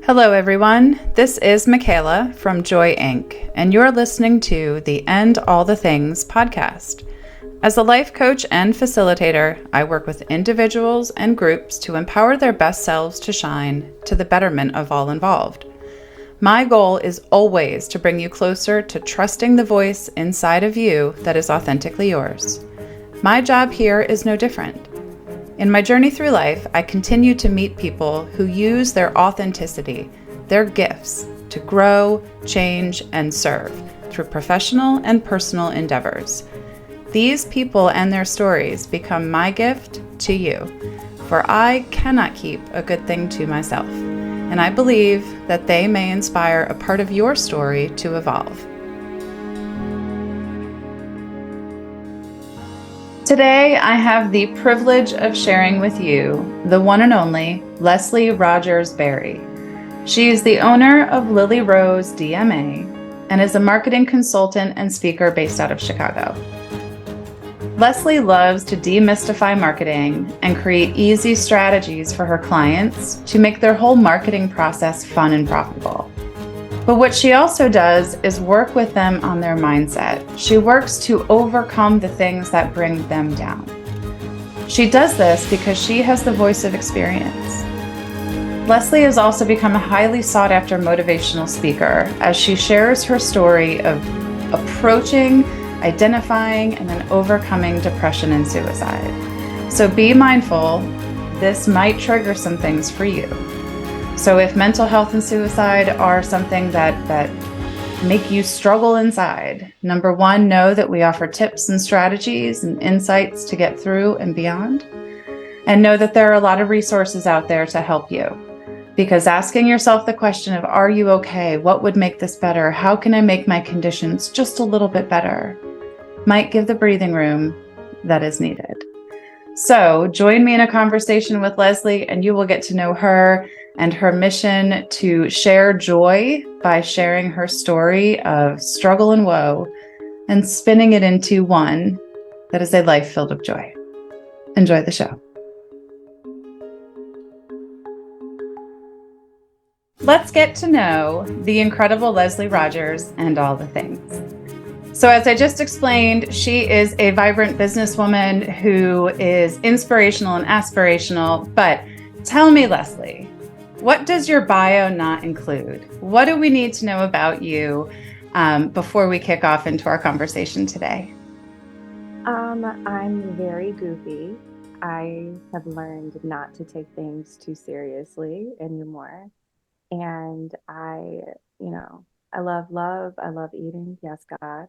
Hello, everyone. This is Michaela from Joy Inc., and you're listening to the End All the Things podcast. As a life coach and facilitator, I work with individuals and groups to empower their best selves to shine to the betterment of all involved. My goal is always to bring you closer to trusting the voice inside of you that is authentically yours. My job here is no different. In my journey through life, I continue to meet people who use their authenticity, their gifts, to grow, change, and serve through professional and personal endeavors. These people and their stories become my gift to you, for I cannot keep a good thing to myself, and I believe that they may inspire a part of your story to evolve. Today, I have the privilege of sharing with you the one and only Leslie Rodgers Berry. She is the owner of Lily Rose DMA and is a marketing consultant and speaker based out of Chicago. Leslie loves to demystify marketing and create easy strategies for her clients to make their whole marketing process fun and profitable. But what she also does is work with them on their mindset. She works to overcome the things that bring them down. She does this because she has the voice of experience. Leslie has also become a highly sought after motivational speaker as she shares her story of approaching, identifying, and then overcoming depression and suicide. So be mindful, this might trigger some things for you. So if mental health and suicide are something that make you struggle inside, number one, know that we offer tips and strategies and insights to get through and beyond. And know that there are a lot of resources out there to help you. Because asking yourself the question of, are you okay? What would make this better? How can I make my conditions just a little bit better? Might give the breathing room that is needed. So join me in a conversation with Leslie and you will get to know her and her mission to share joy by sharing her story of struggle and woe and spinning it into one that is a life filled with joy. Enjoy the show. Let's get to know the incredible Leslie Rodgers and all the things. So as I just explained, she is a vibrant businesswoman who is inspirational and aspirational. But tell me, Leslie, what does your bio not include? What do we need to know about you before we kick off into our conversation today? I'm very goofy. I have learned not to take things too seriously anymore. And I love love. I love eating. Yes, God.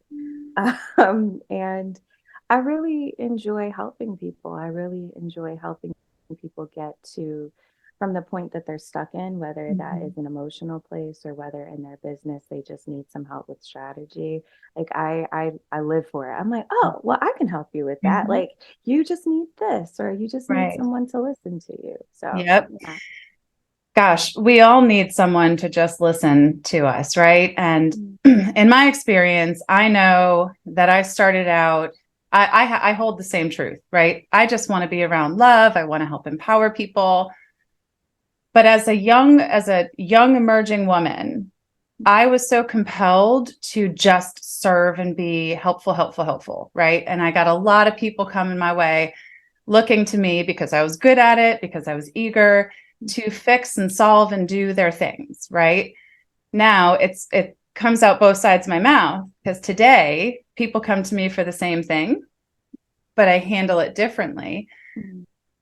And I really enjoy helping people. I really enjoy helping people get to from the point that they're stuck in, whether that is an emotional place or whether in their business they just need some help with strategy. Like I live for it. I'm like, oh, well, I can help you with that. Like you just need this, or you just need Right. someone to listen to you. So Yep. yeah. Gosh, we all need someone to just listen to us, right? And in my experience, I know that I started out, I hold the same truth, right? I just want to be around love. I want to help empower people. But as a young emerging woman, I was so compelled to just serve and be helpful, right? And I got a lot of people coming my way looking to me because I was good at it, because I was eager to fix and solve and do their things, right? Now it comes out both sides of my mouth because today people come to me for the same thing, but I handle it differently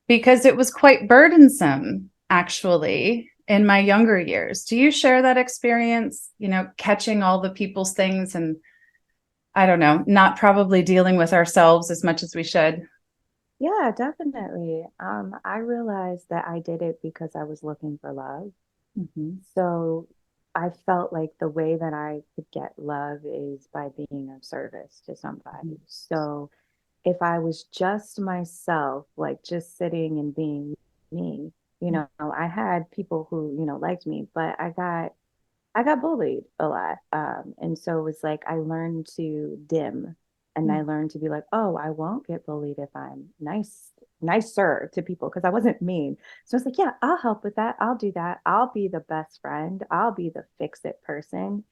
because it was quite burdensome actually in my younger years. Do you share that experience, catching all the people's things and I don't know, not probably dealing with ourselves as much as we should? Yeah, definitely. I realized that I did it because I was looking for love. Mm-hmm. So I felt like the way that I could get love is by being of service to somebody. So if I was just myself, like just sitting and being me, I had people who, liked me, but I got bullied a lot. And so it was like I learned to dim And I learned to be like, oh, I won't get bullied if I'm nicer to people, because I wasn't mean. So I was like, yeah, I'll help with that. I'll do that. I'll be the best friend. I'll be the fix it person.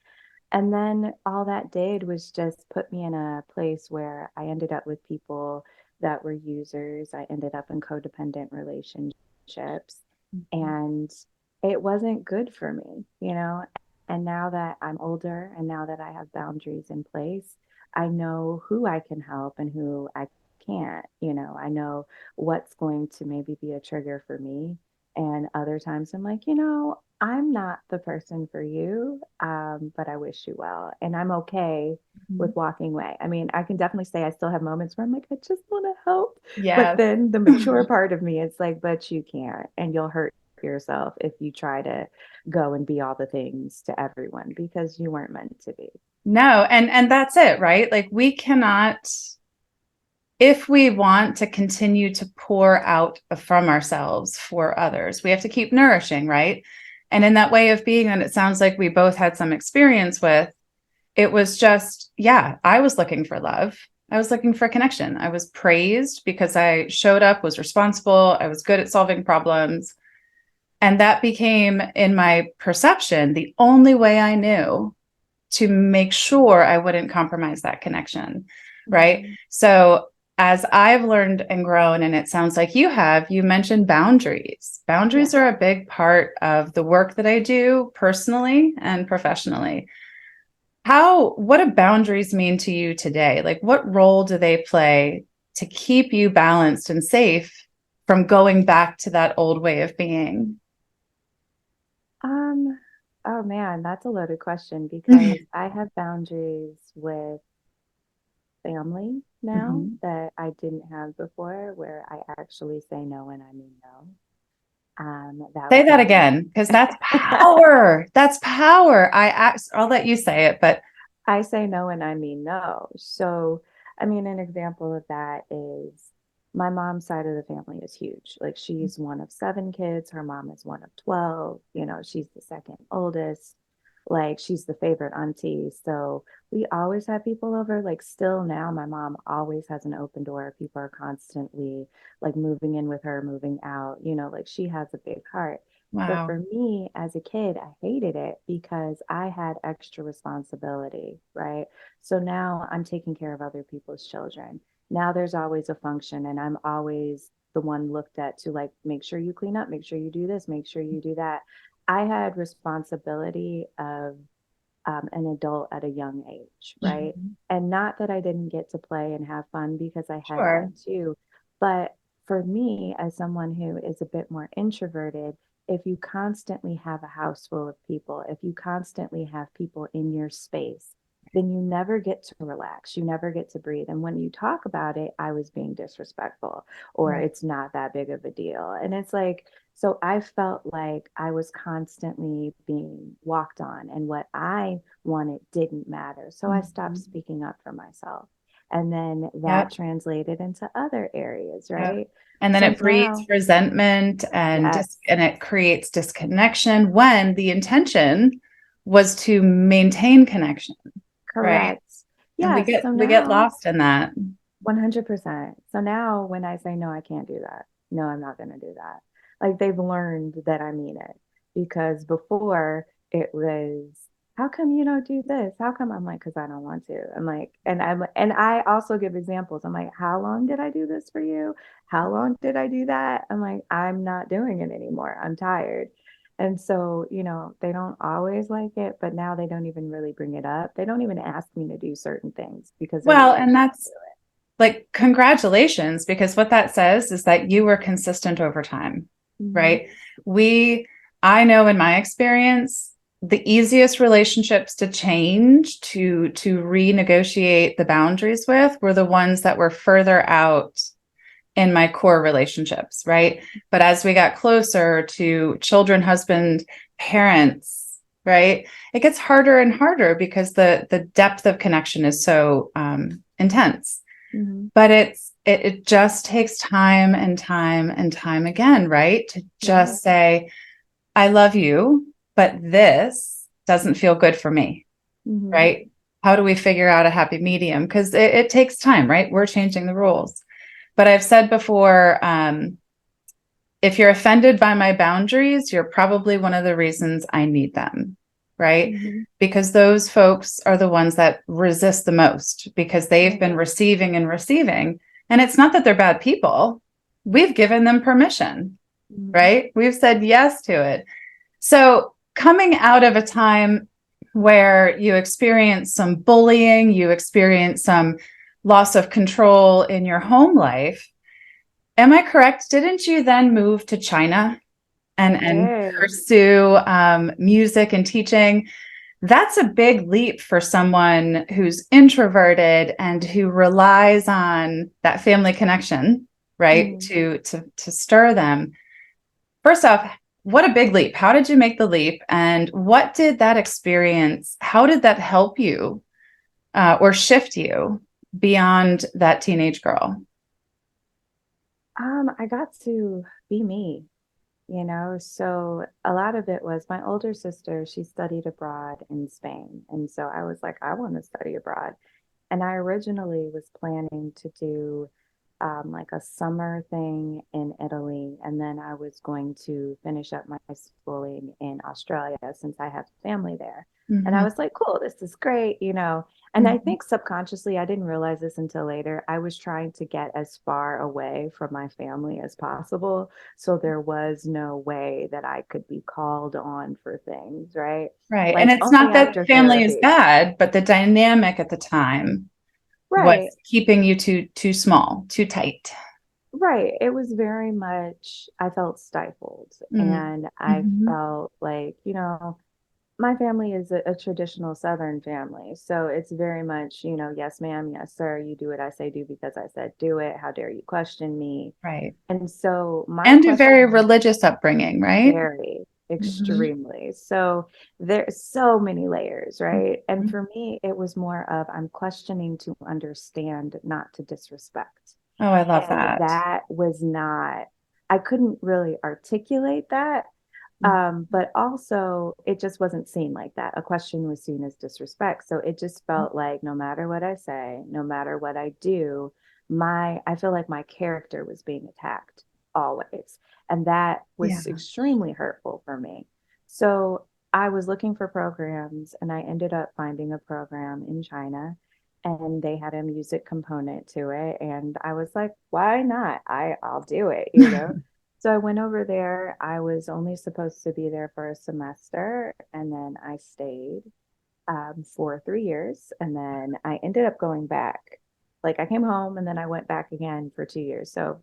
And then all that did was just put me in a place where I ended up with people that were users. I ended up in codependent relationships, and it wasn't good for me, you know? And now that I'm older and now that I have boundaries in place, I know who I can help and who I can't. You know, I know what's going to maybe be a trigger for me. And other times I'm like, I'm not the person for you, but I wish you well. And I'm okay Mhm. with walking away. I mean, I can definitely say I still have moments where I'm like, I just want to help. But Yes. then the mature part of me is like, but you can't. And you'll hurt yourself if you try to go and be all the things to everyone, because you weren't meant to be. No, and that's it, right? Like we cannot, if we want to continue to pour out from ourselves for others, we have to keep nourishing, right? And in that way of being, and it sounds like we both had some experience with, it was just, yeah, I was looking for love. I was looking for connection. I was praised because I showed up, was responsible. I was good at solving problems. And that became, in my perception, the only way I knew to make sure I wouldn't compromise that connection. Right. Mm-hmm. So as I've learned and grown, and it sounds like you have, you mentioned boundaries. Boundaries Yeah. are a big part of the work that I do personally and professionally. What do boundaries mean to you today? Like, what role do they play to keep you balanced and safe from going back to that old way of being? Um, oh man, that's a loaded question, because I have boundaries with family now Mhm. that I didn't have before, where I actually say no when I mean no. That Say was that my again, because that's power. That's power. I'll let you say it, but I say no and I mean no. So, I mean, an example of that is my mom's side of the family is huge. Like, she's one of seven kids. Her mom is one of 12. She's the second oldest. Like, she's the favorite auntie. So we always have people over. Like, still now, my mom always has an open door. People are constantly like moving in with her, moving out. Like, she has a big heart. But wow. for me as a kid, I hated it because I had extra responsibility, right? So now I'm taking care of other people's children. Now there's always a function, and I'm always the one looked at to like make sure you clean up, make sure you do this, make sure you do that. I had responsibility of an adult at a young age, right? Mhm. And not that I didn't get to play and have fun, because I had Sure. that too. But for me, as someone who is a bit more introverted, if you constantly have a house full of people, if you constantly have people in your space, then you never get to relax. You never get to breathe. And when you talk about it, I was being disrespectful, or Right. it's not that big of a deal. And it's like, so I felt like I was constantly being walked on, and what I wanted didn't matter. So I stopped Mhm. speaking up for myself. And then that Yep. translated into other areas, Yep. right? And then So it breeds now, resentment yes, and it creates disconnection when the intention was to maintain connection, right? correct. And we Yes. get So we get now, lost in that. 100%. So now when I say no, I can't do that. No, I'm not going to do that. Like, they've learned that I mean it, because before it was, how come you don't do this? How come? I'm like, because I don't want to. And I also give examples. I'm like, how long did I do this for you? How long did I do that? I'm like, I'm not doing it anymore. I'm tired. And so, they don't always like it, but now they don't even really bring it up. They don't even ask me to do certain things because they're Well, like, I and can't do that's it. like congratulations, because what that says is that you were consistent over time, Mhm. right? We, I know in my experience, the easiest relationships to change, to renegotiate the boundaries with, were the ones that were further out in my core relationships, right? But as we got closer to children, husband, parents, right, it gets harder and harder because the depth of connection is so intense. Mhm. But it just takes time and time and time again, right? To Right. just say, I love you, but this doesn't feel good for me, Mhm. right? how do we figure out a happy medium? Because it takes time, right? We're changing the rules. But I've said before, if you're offended by my boundaries, you're probably one of the reasons I need them, right? Mm-hmm. Because those folks are the ones that resist the most because they've been receiving and receiving. And it's not that they're bad people. We've given them permission, Mm-hmm. right? We've said yes to it. So coming out of a time where you experience some bullying, you experience some loss of control in your home life, am I correct? Didn't you then move to China I and did. pursue music and teaching? That's a big leap for someone who's introverted and who relies on that family connection, right? Mm-hmm. To stir them. First off, what a big leap. How did you make the leap? And what did that experience, how did that help you or shift you beyond that teenage girl? I got to be me, so a lot of it was my older sister, she studied abroad in Spain. And so I was like, I want to study abroad. And I originally was planning to do like a summer thing in Italy. And then I was going to finish up my schooling in Australia since I have family there. And I Mhm. was like, cool, this is great. And I Mhm. think subconsciously, I didn't realize this until later. I was trying to get as far away from my family as possible. So there was no way that I could be called on for things, right? Right. And Like it's only not that after family is therapy. bad, but the dynamic at the time was Right. keeping you too small, too tight. Right. It was very much, I felt stifled Mm. and I Mhm. felt like, my family is a traditional Southern family. So it's very much, yes, ma'am, yes, sir, you do what I say do because I said do it. How dare you question me? Right. And so my And a very question religious upbringing, right? very Mhm. extremely. So there's so many layers, right? And Mhm. for me, it was more of I'm questioning to understand, not to disrespect. Oh, I love And that. that was not, I couldn't really articulate that. Mm. But also, it just wasn't seen like that. A question was seen as disrespect. So it just felt like no matter what I say, no matter what I do, I feel like my character was being attacked always. And that Yeah. was extremely hurtful for me. So I was looking for programs and I ended up finding a program in China and they had a music component to it. And I was like, why not? I'll do it. So I went over there. I was only supposed to be there for a semester, and then I stayed for 3 years, and then I ended up going back. Like I came home, and then I went back again for 2 years. So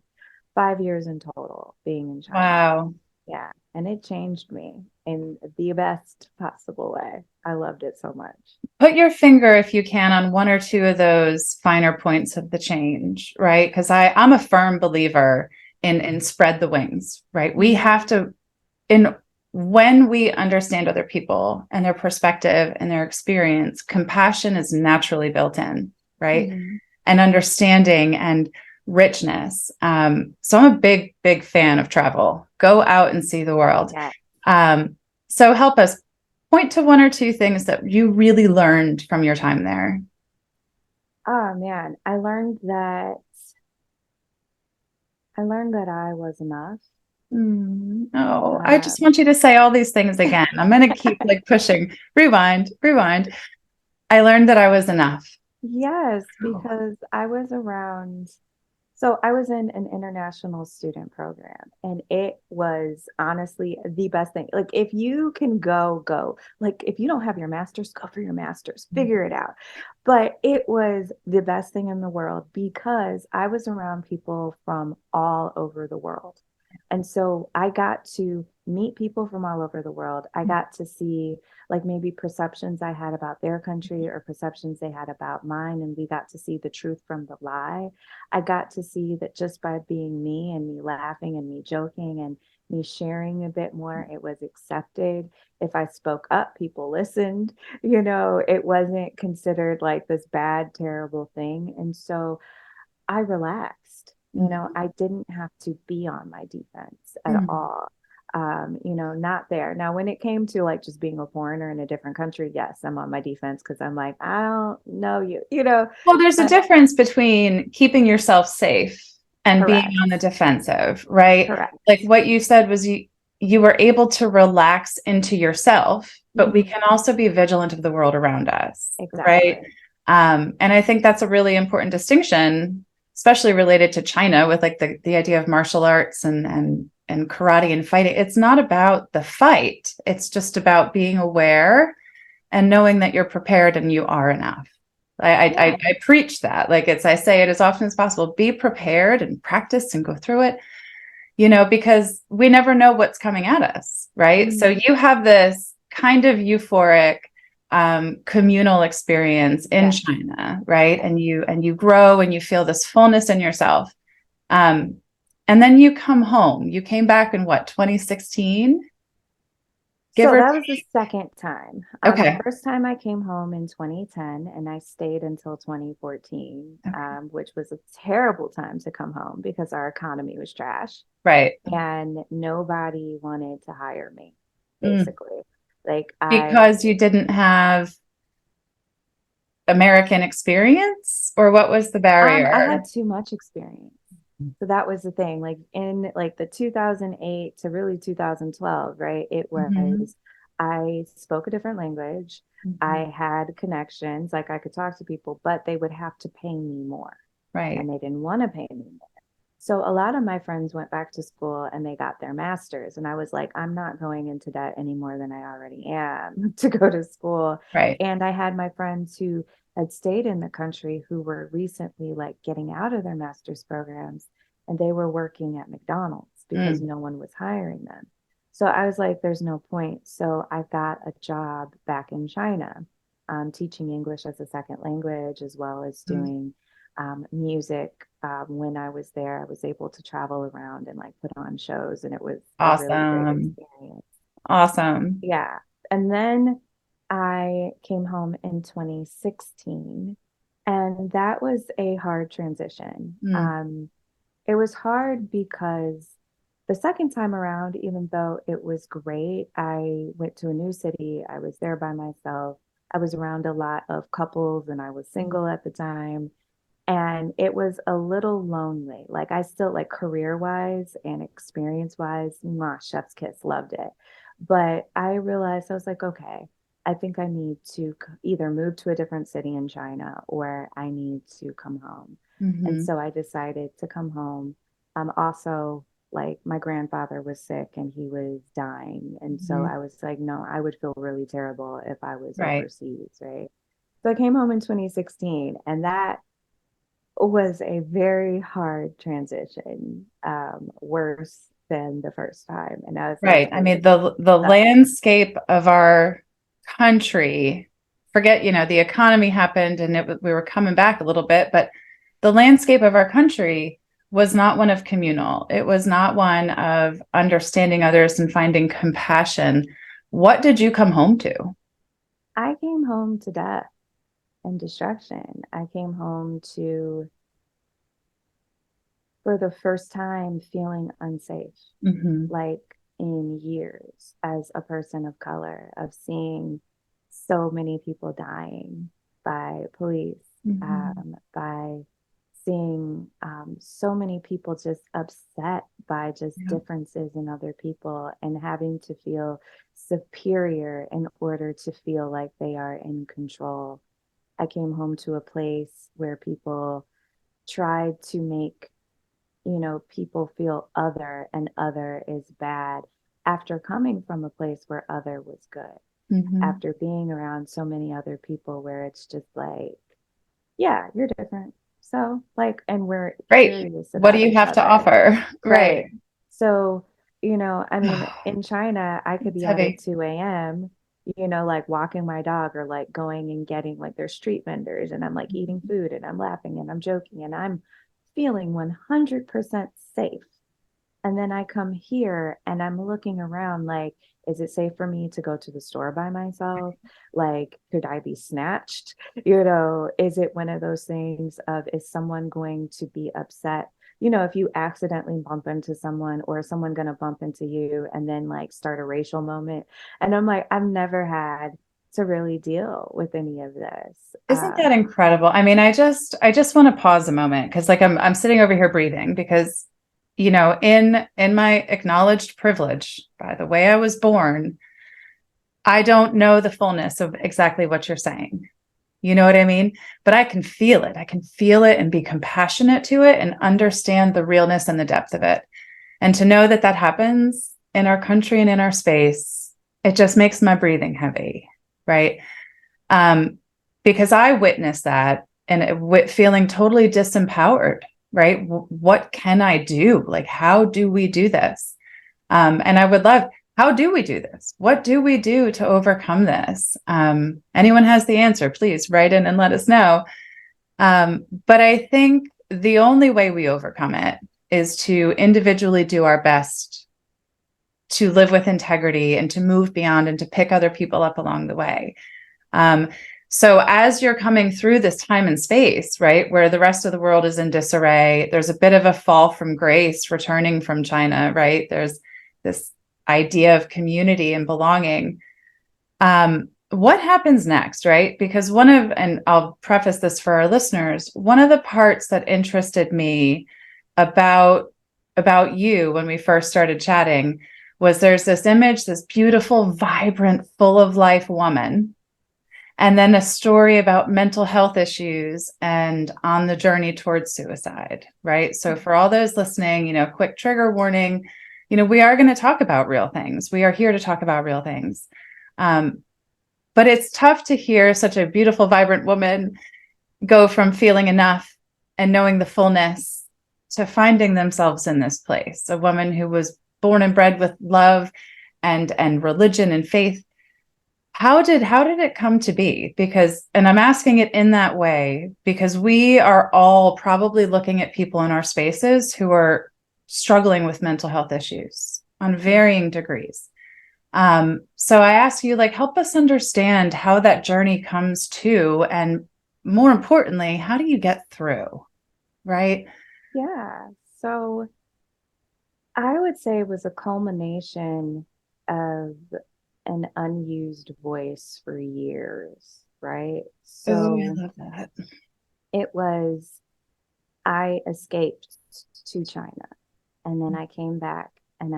5 years in total being in China. Wow. Yeah, and it changed me in the best possible way. I loved it so much. Put your finger, if you can, on one or two of those finer points of the change, right? Because I'm a firm believer in spread the wings, right? We Mm-hmm. have to in when we understand other people and their perspective and their experience, compassion is naturally built in, right? Mm-hmm. And understanding and richness. So I'm a big fan of travel. Go out and see the world. Yeah. Um, so help us point to one or two things that you really learned from your time there. Oh man, I learned that I was enough. Oh, I just Um, want you to say all these things again. I'm going to keep like pushing. Rewind, rewind. I learned that I was enough. Yes, Oh. because I was around. So I was in an international student program, and it was honestly the best thing. Like, if you can go, go. Like, if you don't have your master's, go for your master's, figure it out. But it was the best thing in the world because I was around people from all over the world. And so I got to meet people from all over the world. I got to see like maybe perceptions I had about their country or perceptions they had about mine. And we got to see the truth from the lie. I got to see that just by being me and me laughing and me joking and me sharing a bit more, it was accepted. If I spoke up, people listened. It wasn't considered like this bad, terrible thing. And so I relaxed. I didn't have to be on my defense at Mm. all. not there. Now, when it came to like just being a foreigner in a different country, yes, I'm on my defense because I'm like, I don't know you. Well, there's a But difference between keeping yourself safe and being correct, on the defensive, right? correct. Like what you said was you were able to relax into yourself, but we Mhm. can also be vigilant of the world around us, right? Exactly. And I think that's a really important distinction, especially related to China with like the idea of martial arts and karate and fighting. It's not about the fight. It's just about being aware and knowing that you're prepared and you are enough. Yeah. I preach that. Like I say it as often as possible. Be prepared and practice and go through it, because we never know what's coming at us, right? So Mhm. you have this kind of euphoric communal experience in Yeah. China, right? And you grow and you feel this fullness in yourself. Um, and then you come home. You came back in what, 2016, give So or that was the take? second time. The Okay. first time I came home in 2010 and I stayed until 2014, Okay. which was a terrible time to come home because our economy was trash Right. and nobody wanted to hire me, Mm. basically. Like Because you didn't have American experience, or what was the I barrier? had too much experience. So that was the thing. Like in like the 2008 to really 2012, right? It Mhm. was I spoke a different language. Mhm. I had connections, like I could talk to people, but they would have to pay me more, Right. and they didn't want to pay me more. So a lot of my friends went back to school and they got their masters, and I was like, I'm not going into debt any more than I already am to go to school. Right. And I had my friends who had stayed in the country who were recently like getting out of their master's programs, and they were working at McDonald's because Mm. no one was hiring them. So I was like, there's no point. So I got a job back in China, teaching English as a second language, as well as Mm. doing music. When I was there, I was able to travel around and like put on shows, and it was a really great Awesome. experience. Awesome. Yeah. And then I came home in 2016, and that was a hard transition. Mm. It was hard because the second time around, even though it was great, I went to a new city. I was there by myself. I was around a lot of couples, and I was single at the time. And it was a little lonely. Like I still like career wise and experience wise, chef's kiss, loved it. But I realized I was like, okay, I think I need to either move to a different city in China or I need to come home. And Mhm. so I decided to come home. Also, like my grandfather was sick and he was dying. And so Mhm. I was like, no, I would feel really terrible if I was Right. overseas, right? So I came home in 2016, and that was a very hard transition, worse than the first time. And I was like, Right. I mean, the sucks. landscape of our country, forget, the economy happened and we were coming back a little bit, but the landscape of our country was not one of communal. It was not one of understanding others and finding compassion. What did you come home to? I came home to death and destruction. I came home to, for the first time, feeling unsafe, Hmm. like in years, as a person of color, of seeing so many people dying by police, Hmm. by seeing so many people just upset by just Yeah. differences in other people and having to feel superior in order to feel like they are in control. I came home to a place where people tried to make, people feel other, and other is bad, after coming from a place where other was good, Hmm. after being around so many other people where it's just like, yeah, you're different. So, like, and we're Great. curious What do about you each have to other. offer? Right. Great. So, I mean, in China, I could It's be out at heavy. 2 a.m., like walking my dog or like going and getting like there's street vendors, and I'm like eating food and I'm laughing and I'm joking and I'm feeling 100% safe. And then I come here and I'm looking around like, is it safe for me to go to the store by myself? Like, could I be snatched? Is it one of those things of, is someone going to be upset if you accidentally bump into someone or someone going to bump into you and then like start a racial moment. And I'm like, I've never had to really deal with any of this. Isn't that incredible? I mean, I just want to pause a moment because like I'm sitting over here breathing because in my acknowledged privilege, by the way I was born, I don't know the fullness of exactly what you're saying. You know what I mean? But I can feel it. I can feel it and be compassionate to it and understand the realness and the depth of it. And to know that that happens in our country and in our space, it just makes my breathing heavy, right? Because I witnessed that and feeling totally disempowered, right? What can I do? Like, how do we do this? And I would love, how do we do this? What do we do to overcome this? Anyone has the answer, please write in and let us know. But I think the only way we overcome it is to individually do our best to live with integrity and to move beyond and to pick other people up along the way. So as you're coming through this time and space, right, where the rest of the world is in disarray, there's a bit of a fall from grace returning from China, right? There's this idea of community and belonging. What happens next, right? Because and I'll preface this for our listeners, one of the parts that interested me about you when we first started chatting was there's this image, this beautiful, vibrant, full of life woman, and then a story about mental health issues and on the journey towards suicide, right? So for all those listening, quick trigger warning, we are going to talk about real things. We are here to talk about real things. But it's tough to hear such a beautiful, vibrant woman go from feeling enough and knowing the fullness to finding themselves in this place. A woman who was born and bred with love and religion and faith. How did it come to be? And I'm asking it in that way because we are all probably looking at people in our spaces who are struggling with mental health issues on varying degrees. So I ask you, like, help us understand how that journey comes to, and more importantly, how do you get through, right? Yeah. So I would say it was a culmination of an unused voice for years, right? Oh, I So love that. it was, I escaped to China and then I came back and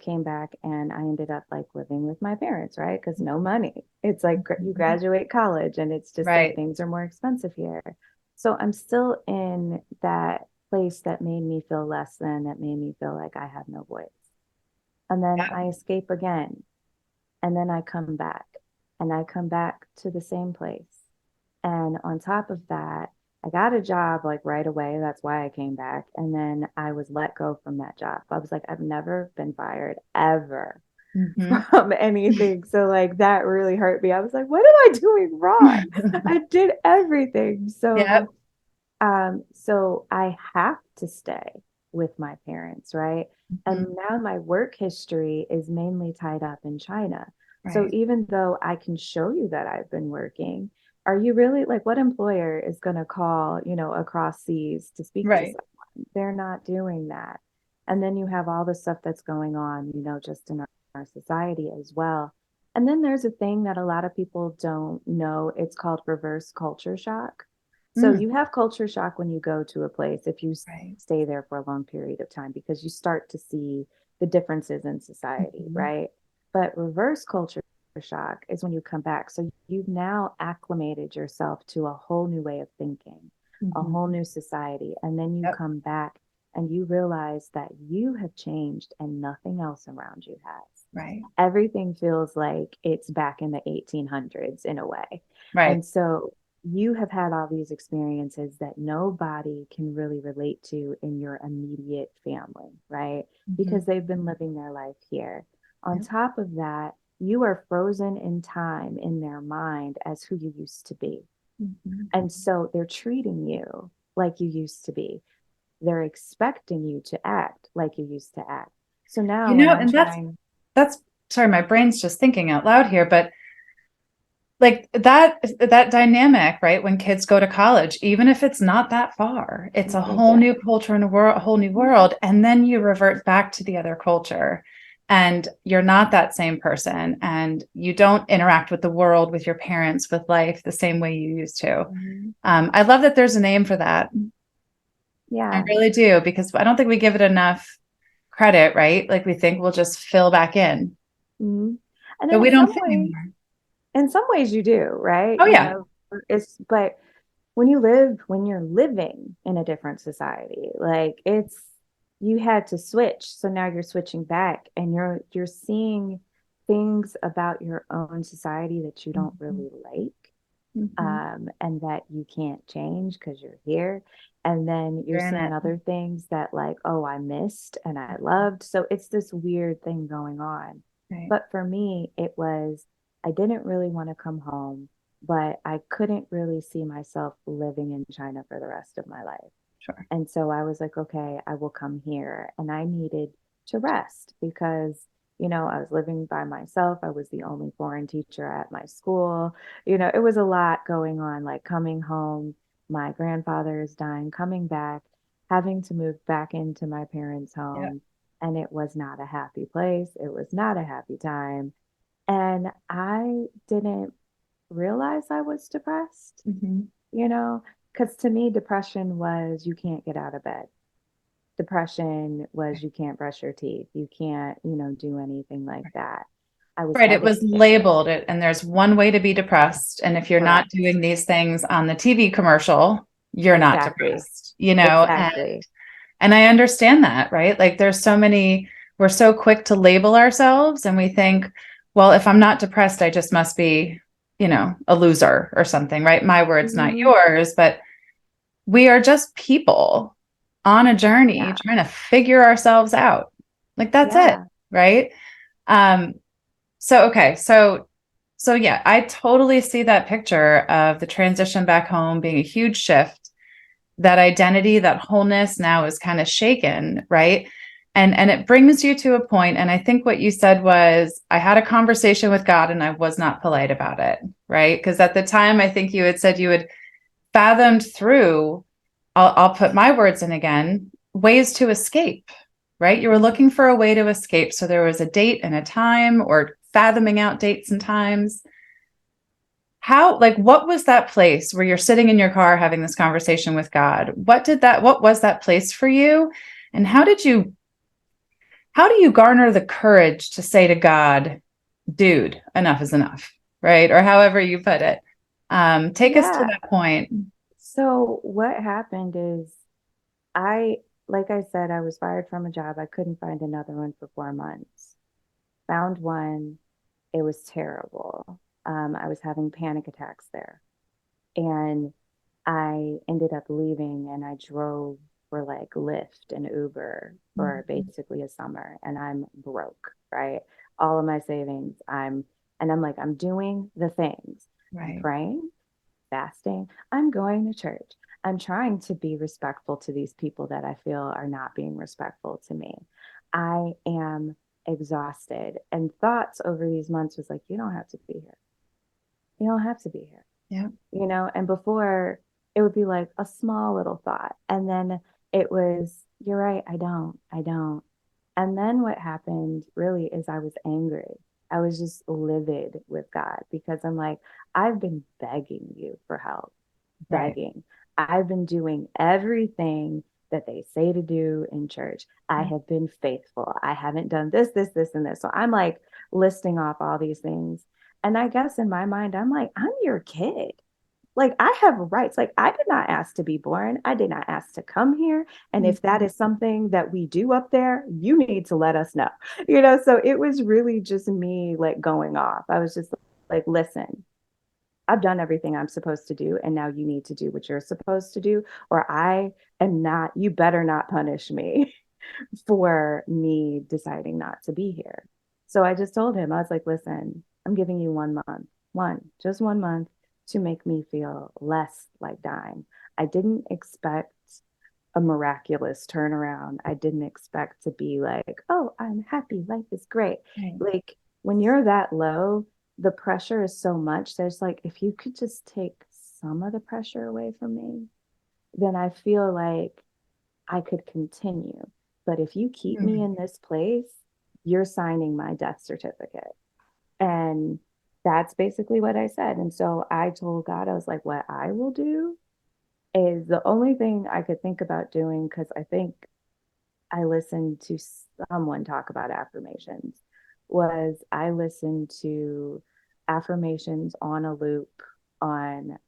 came back and I ended up like living with my parents, right? Because no money. It's like you graduate college and it's just like Right. things are more expensive here. So I'm still in that place that made me feel less than, that made me feel like I have no voice. And then Yeah. I escape again. And then I come back and I come back to the same place. And on top of that, I got a job like right away. That's why I came back. And then I was let go from that job. I was like, I've never been fired ever Mm-hmm. from anything. So like that really hurt me. I was like, what am I doing wrong? I did everything. Yep. So I have to stay with my parents, right? Mm-hmm. And now my work history is mainly tied up in China. So Right. even though I can show you that I've been working, are you really like what employer is going to call, across seas to speak to Right. someone? They're not doing that. And then you have all the stuff that's going on, just in our society as well. And then there's a thing that a lot of people don't know. It's called reverse culture shock. So Mm. you have culture shock when you go to a place if you Right. stay there for a long period of time because you start to see the differences in society, Mm-hmm. right? But reverse culture shock is when you come back. So you've now acclimated yourself to a whole new way of thinking, a whole Mm-hmm. new society. And then you Yep. come back and you realize that you have changed and nothing else around you has. Right. Everything feels like it's back in the 1800s in a way. Right. And so you have had all these experiences that nobody can really relate to in your immediate family, right? Mm-hmm. Because they've been living their life here. On Yep. top of that, you are frozen in time in their mind as who you used to be. Mm-hmm. And so they're treating you like you used to be. They're expecting you to act like you used to act. So now when I'm And trying, that's sorry, my brain's just thinking out loud here, but like that dynamic, right? When kids go to college, even if it's not that far, it's a whole new culture and a whole new world. And then you revert back to the other culture and you're not that same person and you don't interact with the world, with your parents, with life the same way you used to. I love that there's a name for that. I Yeah. really do, because I don't think we give it enough credit, right? Like we think we'll just fill back in, Mhm. And but in we don't some fit ways, anymore. you do, right? Oh yeah. But when you're living in a different society, like you had to switch. So now you're switching back and you're seeing things about your own society that you don't Mhm. really like. Mhm. And that you can't change because you're here. And then you're You're in seeing it. other things that, like, oh, I missed and I loved. So it's this weird thing going on. Right. But for me, it was, I didn't really want to come home, but I couldn't really see myself living in China for the rest of my life. Sure. And so I was like, okay, I will come here. And I needed to rest because, I was living by myself. I was the only foreign teacher at my school. It was a lot going on, like coming home, my grandfather is dying, coming back, having to move back into my parents' Yeah. home. And it was not a happy place. It was not a happy time. And I didn't realize I was depressed, Mhm. you know, because to me, depression was you can't get out of bed. Depression was you can't brush your teeth. You can't, do anything like that. I was Right. It was headache. labeled it, and there's one way to be depressed. And if you're not Correct. doing these things on the TV commercial, you're not Exactly. depressed, you know? Exactly. And I understand that, right? Like there's so many, we're so quick to label ourselves and we think, well, if I'm not depressed, I just must be, a loser or something, right? My words, not Hmm. yours, but we are just people on a journey Yeah. trying to figure ourselves out. Like that's it, Yeah. right? Um, so okay, so yeah, I totally see that picture of the transition back home being a huge shift. That identity, that wholeness now is kind of shaken, right? And it brings you to a point, and I think what you said was, I had a conversation with God and I was not polite about it, right? Because at the time, I think you had said you had fathomed through, I'll put my words in again, ways to escape, right? You were looking for a way to escape. So there was a date and a time, or fathoming out dates and times. How, like, what was that place where you're sitting in your car having this conversation with God? What was that place for you? And how do you garner the courage to say to God, dude, enough is enough, right? Or however you put it. Take us to Yeah. that point. So what happened is I, like I said, I was fired from a job. I couldn't find another one for 4 months. Found one. It was terrible. I was having panic attacks there. And I ended up leaving and I drove for like Lyft and Uber for Mhm. basically a summer and I'm broke, right? All of my savings, and I'm like, I'm doing the things. I'm Right. praying, fasting, I'm going to church. I'm trying to be respectful to these people that I feel are not being respectful to me. I am exhausted. And thoughts over these months was like, you don't have to be here. You don't have to be here, Yeah. and before it would be like a small little thought. And then it was, you're right, I don't. And then what happened really is I was angry. I was just livid with God because I'm like, I've been begging you for help, Right. begging. I've been doing everything that they say to do in church. I have been faithful. I haven't done this, this, this, and this. So I'm like listing off all these things. And I guess in my mind, I'm like, I'm your kid. Like I have rights. Like I did not ask to be born. I did not ask to come here. And if that Mhm. is something that we do up there, you need to let us know. So it was really just me like going off. I was just like, listen, I've done everything I'm supposed to do, and now you need to do what you're supposed to do, or I am not, you better not punish me for me deciding not to be here. So I just told him, I was like, listen, I'm giving you 1 month, just 1 month to make me feel less like dying. I didn't expect a miraculous turnaround. I didn't expect to be like, oh, I'm happy. Life is great. Right. Like when you're that low, the pressure is so much. There's like, if you could just take some of the pressure away from me, then I feel like I could continue. But if you keep me Mm. in this place, you're signing my death certificate. And that's basically what I said. And so I told God, I was like, what I will do is the only thing I could think about doing, because I think I listened to someone talk about affirmations, was I listened to affirmations on a loop on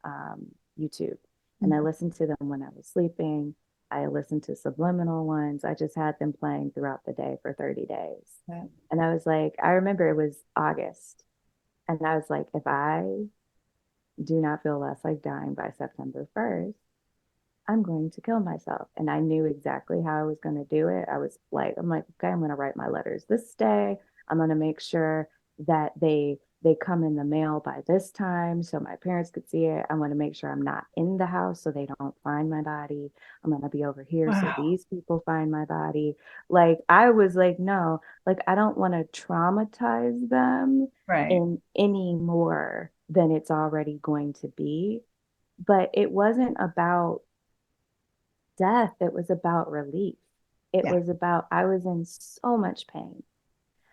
YouTube. And I Mm. listened to them when I was sleeping. I listened to subliminal ones. I just had them playing throughout the day for 30 days. Yeah. And I was like, I remember it was August. And I was like, if I do not feel less like dying by September 1st, I'm going to kill myself. And I knew exactly how I was going to do it. I'm like, okay, I'm going to write my letters this day. I'm going to make sure that they come in the mail by this time so my parents could see it. I'm going to make sure I'm not in the house so they don't find my body. I'm going to be over here so Wow. these people find my body. Like I was like, no, like I don't want to traumatize them Right. in any more than it's already going to be. But it wasn't about death, it was about relief. It Yeah. was about, I was in so much pain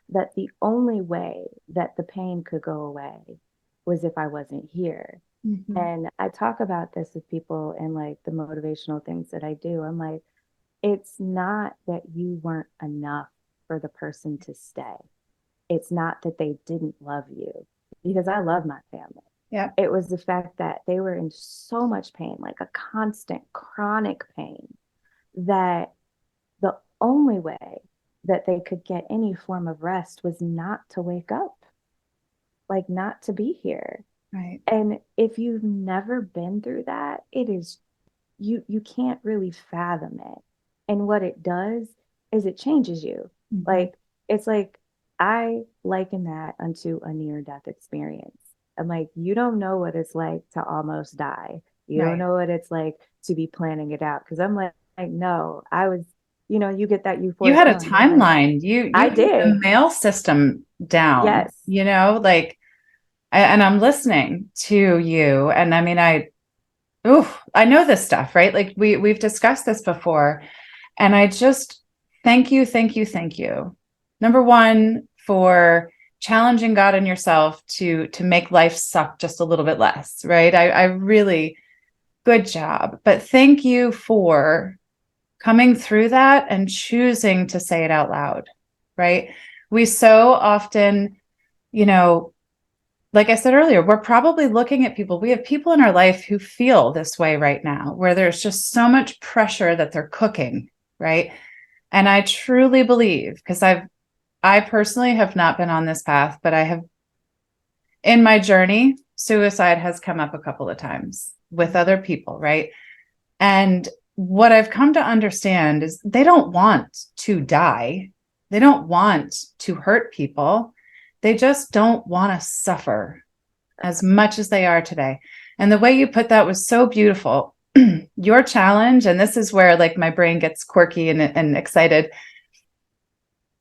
that the only way that the pain could go away was if I wasn't here. Mhm. And I talk about this with people and like the motivational things that I do. I'm like, it's not that you weren't enough for the person to stay. It's not that they didn't love you, because I love my family. Yeah. It was the fact that they were in so much pain, like a constant chronic pain, that the only way that they could get any form of rest was not to wake up, like not to be here. Right. And if you've never been through that, it is, you can't really fathom it. And what it does is it changes you. Mhm. Like it's like I liken that unto a near death experience. I'm like, you don't know what it's like to almost die. You don't Right. know what it's like to be planning it out. Cause I'm like, no, I was, you get that You euphoric had a feeling. You're like, timeline. You I had the did. mail system down, Yes. like and I'm listening to you. And I mean, I know this stuff, right? Like we've discussed this before. And I just thank you, thank you, thank you. Number one, for challenging God and yourself to make life suck just a little bit less, right? I really good job. But thank you for coming through that and choosing to say it out loud, right? We so often, you know, like I said earlier, we're probably looking at people. We have people in our life who feel this way right now, where there's just so much pressure that they're cooking, right? And I truly believe, because I personally have not been on this path, but I have in my journey, suicide has come up a couple of times with other people, right? And what I've come to understand is they don't want to die. They don't want to hurt people. They just don't want to suffer as much as they are today. And the way you put that was so beautiful. Your challenge, and this is where like my brain gets quirky and excited.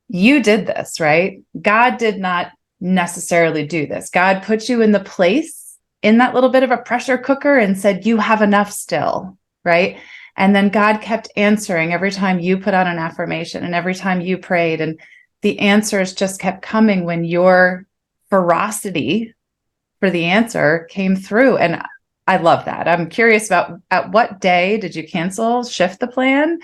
You did this, right? God did not necessarily do this. God put you in the place in that little bit of a pressure cooker and said, you have enough still, right? And then God kept answering every time you put out an affirmation and every time you prayed. And the answers just kept coming when your ferocity for the answer came through. And I love that. I'm curious about at what day did you cancel, shift the plan?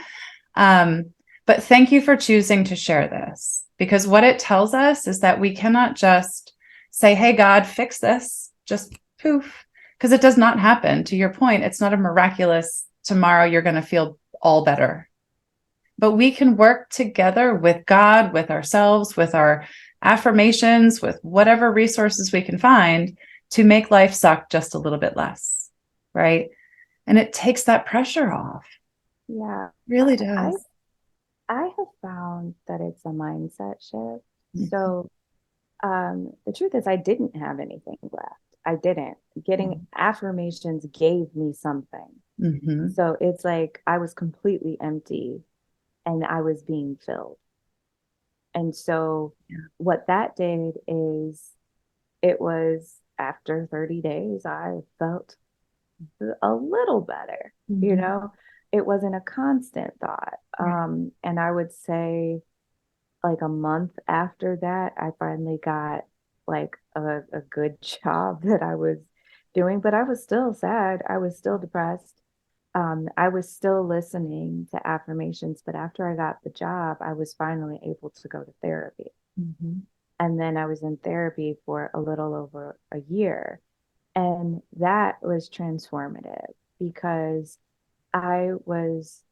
Um, but thank you for choosing to share this, because what it tells us is that we cannot just say, hey, God, fix this, just poof, because it does not happen. To your point, it's not a miraculous tomorrow you're going to feel all better. But we can work together with God, with ourselves, with our affirmations, with whatever resources we can find to make life suck just a little bit less. Right. And it takes that pressure off. Yeah. Really I does. I have found that it's a mindset shift. Mhm. So the truth is I didn't have anything left. I didn't. Getting affirmations gave me something. Mhm. So it's like I was completely empty and I was being filled. And so Yeah. what that did is it was after 30 days, I felt a little better, you Mhm. know? It wasn't a constant thought. Right. And I would say like a month after that, I finally got like a good job that I was doing, but I was still sad. I was still depressed. I was still listening to affirmations, but after I got the job, I was finally able to go to therapy. Mhm. And then I was in therapy for a little over a year. And that was transformative because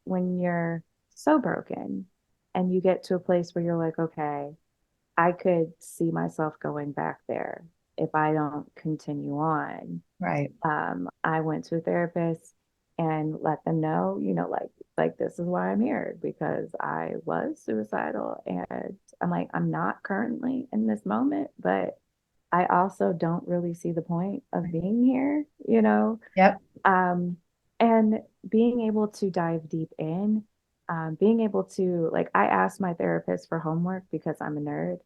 when you're so broken and you get to a place where you're like, okay, I could see myself going back there if I don't continue on. Right. I went to a therapist and let them know, like this is why I'm here because I was suicidal and I'm like, I'm not currently in this moment, but I also don't really see the point of Right. being here. Yep. Um, and being able to dive deep in, being able to, like, I asked my therapist for homework because I'm a nerd.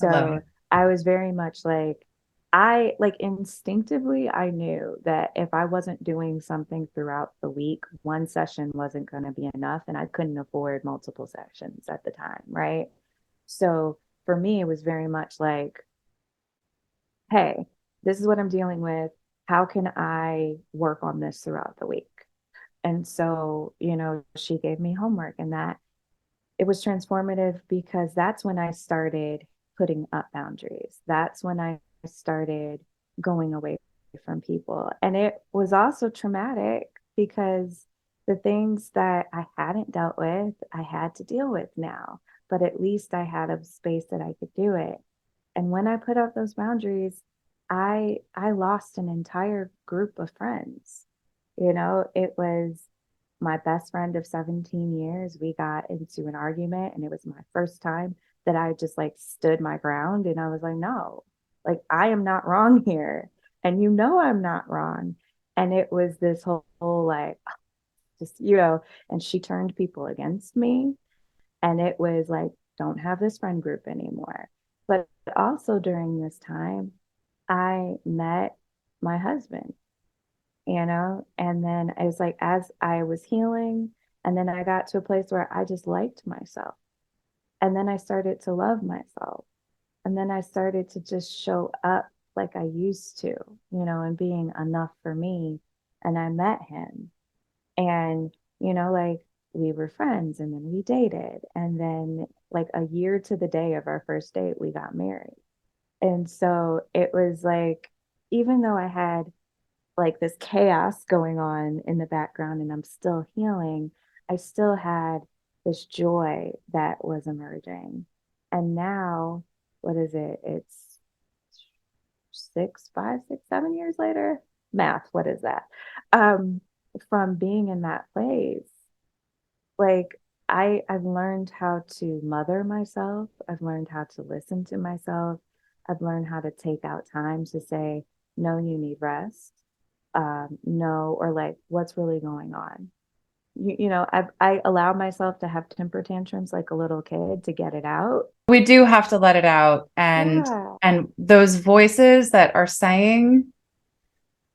I love So it. I was very much like, I like instinctively, I knew that if I wasn't doing something throughout the week, one session wasn't going to be enough, and I couldn't afford multiple sessions at the time, right? So for me, it was very much like, hey, this is what I'm dealing with. How can I work on this throughout the week? And so, she gave me homework, and that it was transformative because that's when I started putting up boundaries. That's when I started going away from people. And it was also traumatic because the things that I hadn't dealt with, I had to deal with now. But at least I had a space that I could do it. And when I put up those boundaries, I lost an entire group of friends. It was my best friend of 17 years. We got into an argument and it was my first time that I just like stood my ground and I was like, no, like I am not wrong here. And I'm not wrong. And it was this whole like just, and she turned people against me. And it was like, don't have this friend group anymore. But also during this time, I met my husband, and then I was like, as I was healing, and then I got to a place where I just liked myself. And then I started to love myself. And then I started to just show up like I used to, and being enough for me. And I met him. And, like we were friends and then we dated. And then, like a year to the day of our first date, we got married. And so it was like, even though I had like this chaos going on in the background and I'm still healing, I still had this joy that was emerging. And now, what is it? It's 5, 6, 7 years later. Math, what is that? Um, from being in that place, like I've learned how to mother myself. I've learned how to listen to myself. I've learned how to take out time to say, no, you need rest. No, or like, what's really going on? I allow myself to have temper tantrums like a little kid to get it out. We do have to let it out, Yeah. and those voices that are saying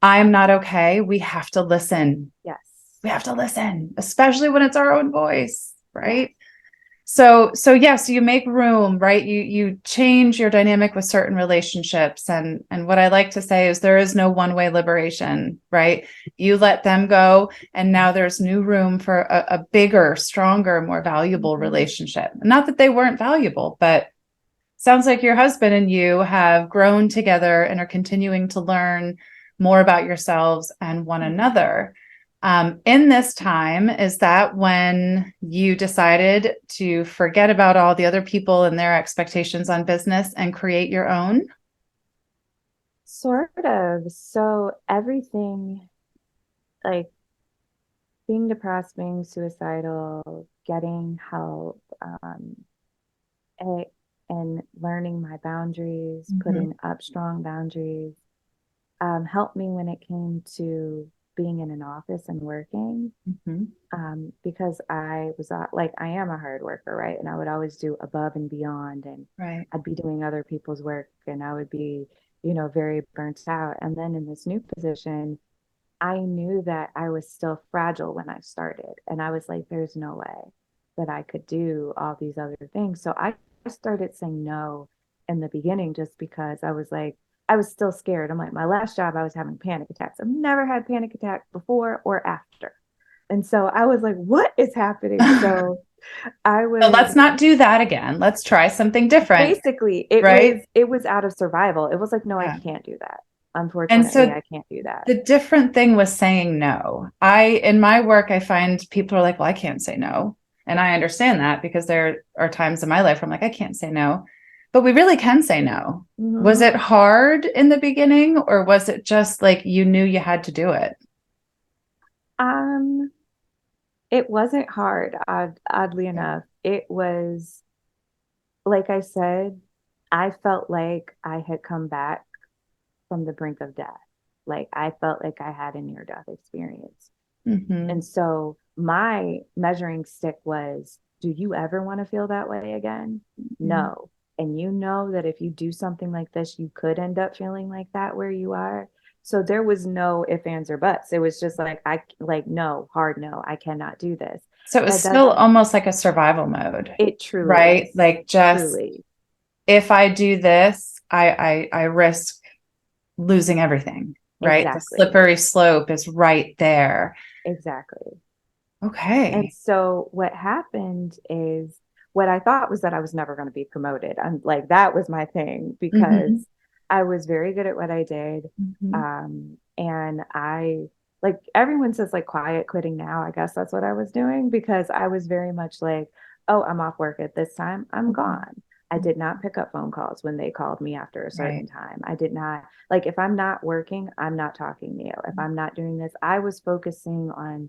I'm not okay, we have to listen. Yes. We have to listen, especially when it's our own voice, Yes. right? So yes, you make room, right? You change your dynamic with certain relationships. And what I like to say is there is no one-way liberation, right? You let them go, and now there's new room for a bigger, stronger, more valuable Mhm. relationship. Not that they weren't valuable, but sounds like your husband and you have grown together and are continuing to learn more about yourselves and one Mhm. another. In this time, is that when you decided to forget about all the other people and their expectations on business and create your own? Sort of. So everything, like being depressed, being suicidal, getting help, a- and learning my boundaries, Mhm. putting up strong boundaries, helped me when it came to being in an office and working. Mhm. Because I was like, I am a hard worker, right? And I would always do above and beyond, and Right. I'd be doing other people's work, and I would be, very burnt out. And then in this new position, I knew that I was still fragile when I started. And I was like, there's no way that I could do all these other things. So I started saying no in the beginning just because I was like, I was still scared. I'm like, my last job, I was having panic attacks. I've never had panic attack before or after. And so I was like, what is happening? So I So let's was not do that again. Let's try something different, basically it right? was it was out of survival. It was like, no, I Yeah. can't do that. And Unfortunately, so I can't do that. the different thing was saying no. In my work, I find people are like, well, I can't say no. And I understand that because there are times in my life where I'm like, I can't say no, but we really can say no. Was Mhm. it hard in the beginning, or was it just like you knew you had to do it? Um, it wasn't hard, oddly enough. It was, like I said, I felt like I had come back from the brink of death. Like I felt like I had a near death experience. Mm-hmm. And so my measuring stick was, do you ever want to feel that way again? No. And you know that if you do something like this, you could end up feeling like that where you are. So there was no ifs, ands, or buts. It was just like, no, hard no, I cannot do this. So it was That still doesn't, almost like a survival mode, it truly right? is. Like just Truly. if I do this, I risk losing everything, right? The Exactly. slippery slope is right there. Exactly. And Okay. so what happened is what I thought was that I was never going to be promoted. I'm like, that was my thing Mm-hmm. because I was very good at what I did. Mm-hmm. And I, like, everyone says like quiet quitting now. I guess that's what I was doing because I was very much like, oh, I'm off work at this time. I'm gone. I did not pick up phone calls when they called me after a certain Right. time. I did not, like, if I'm not working, I'm not talking to you. If I'm not doing this, I was focusing on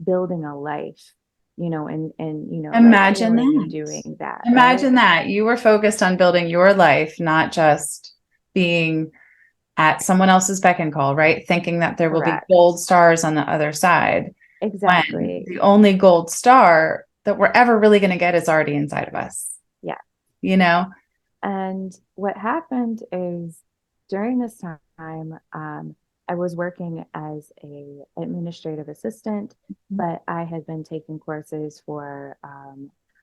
building a life, like Imagine healing and that. doing that, right? Imagine that you were focused on building your life, not just being at someone else's beck and call, right? Thinking that there will be Correct. gold stars on the other side when Exactly. the only gold star that we're ever really going to get is already inside of us, Yeah. you know? And what happened is during this time, I was working as a administrative assistant, but I had been taking courses for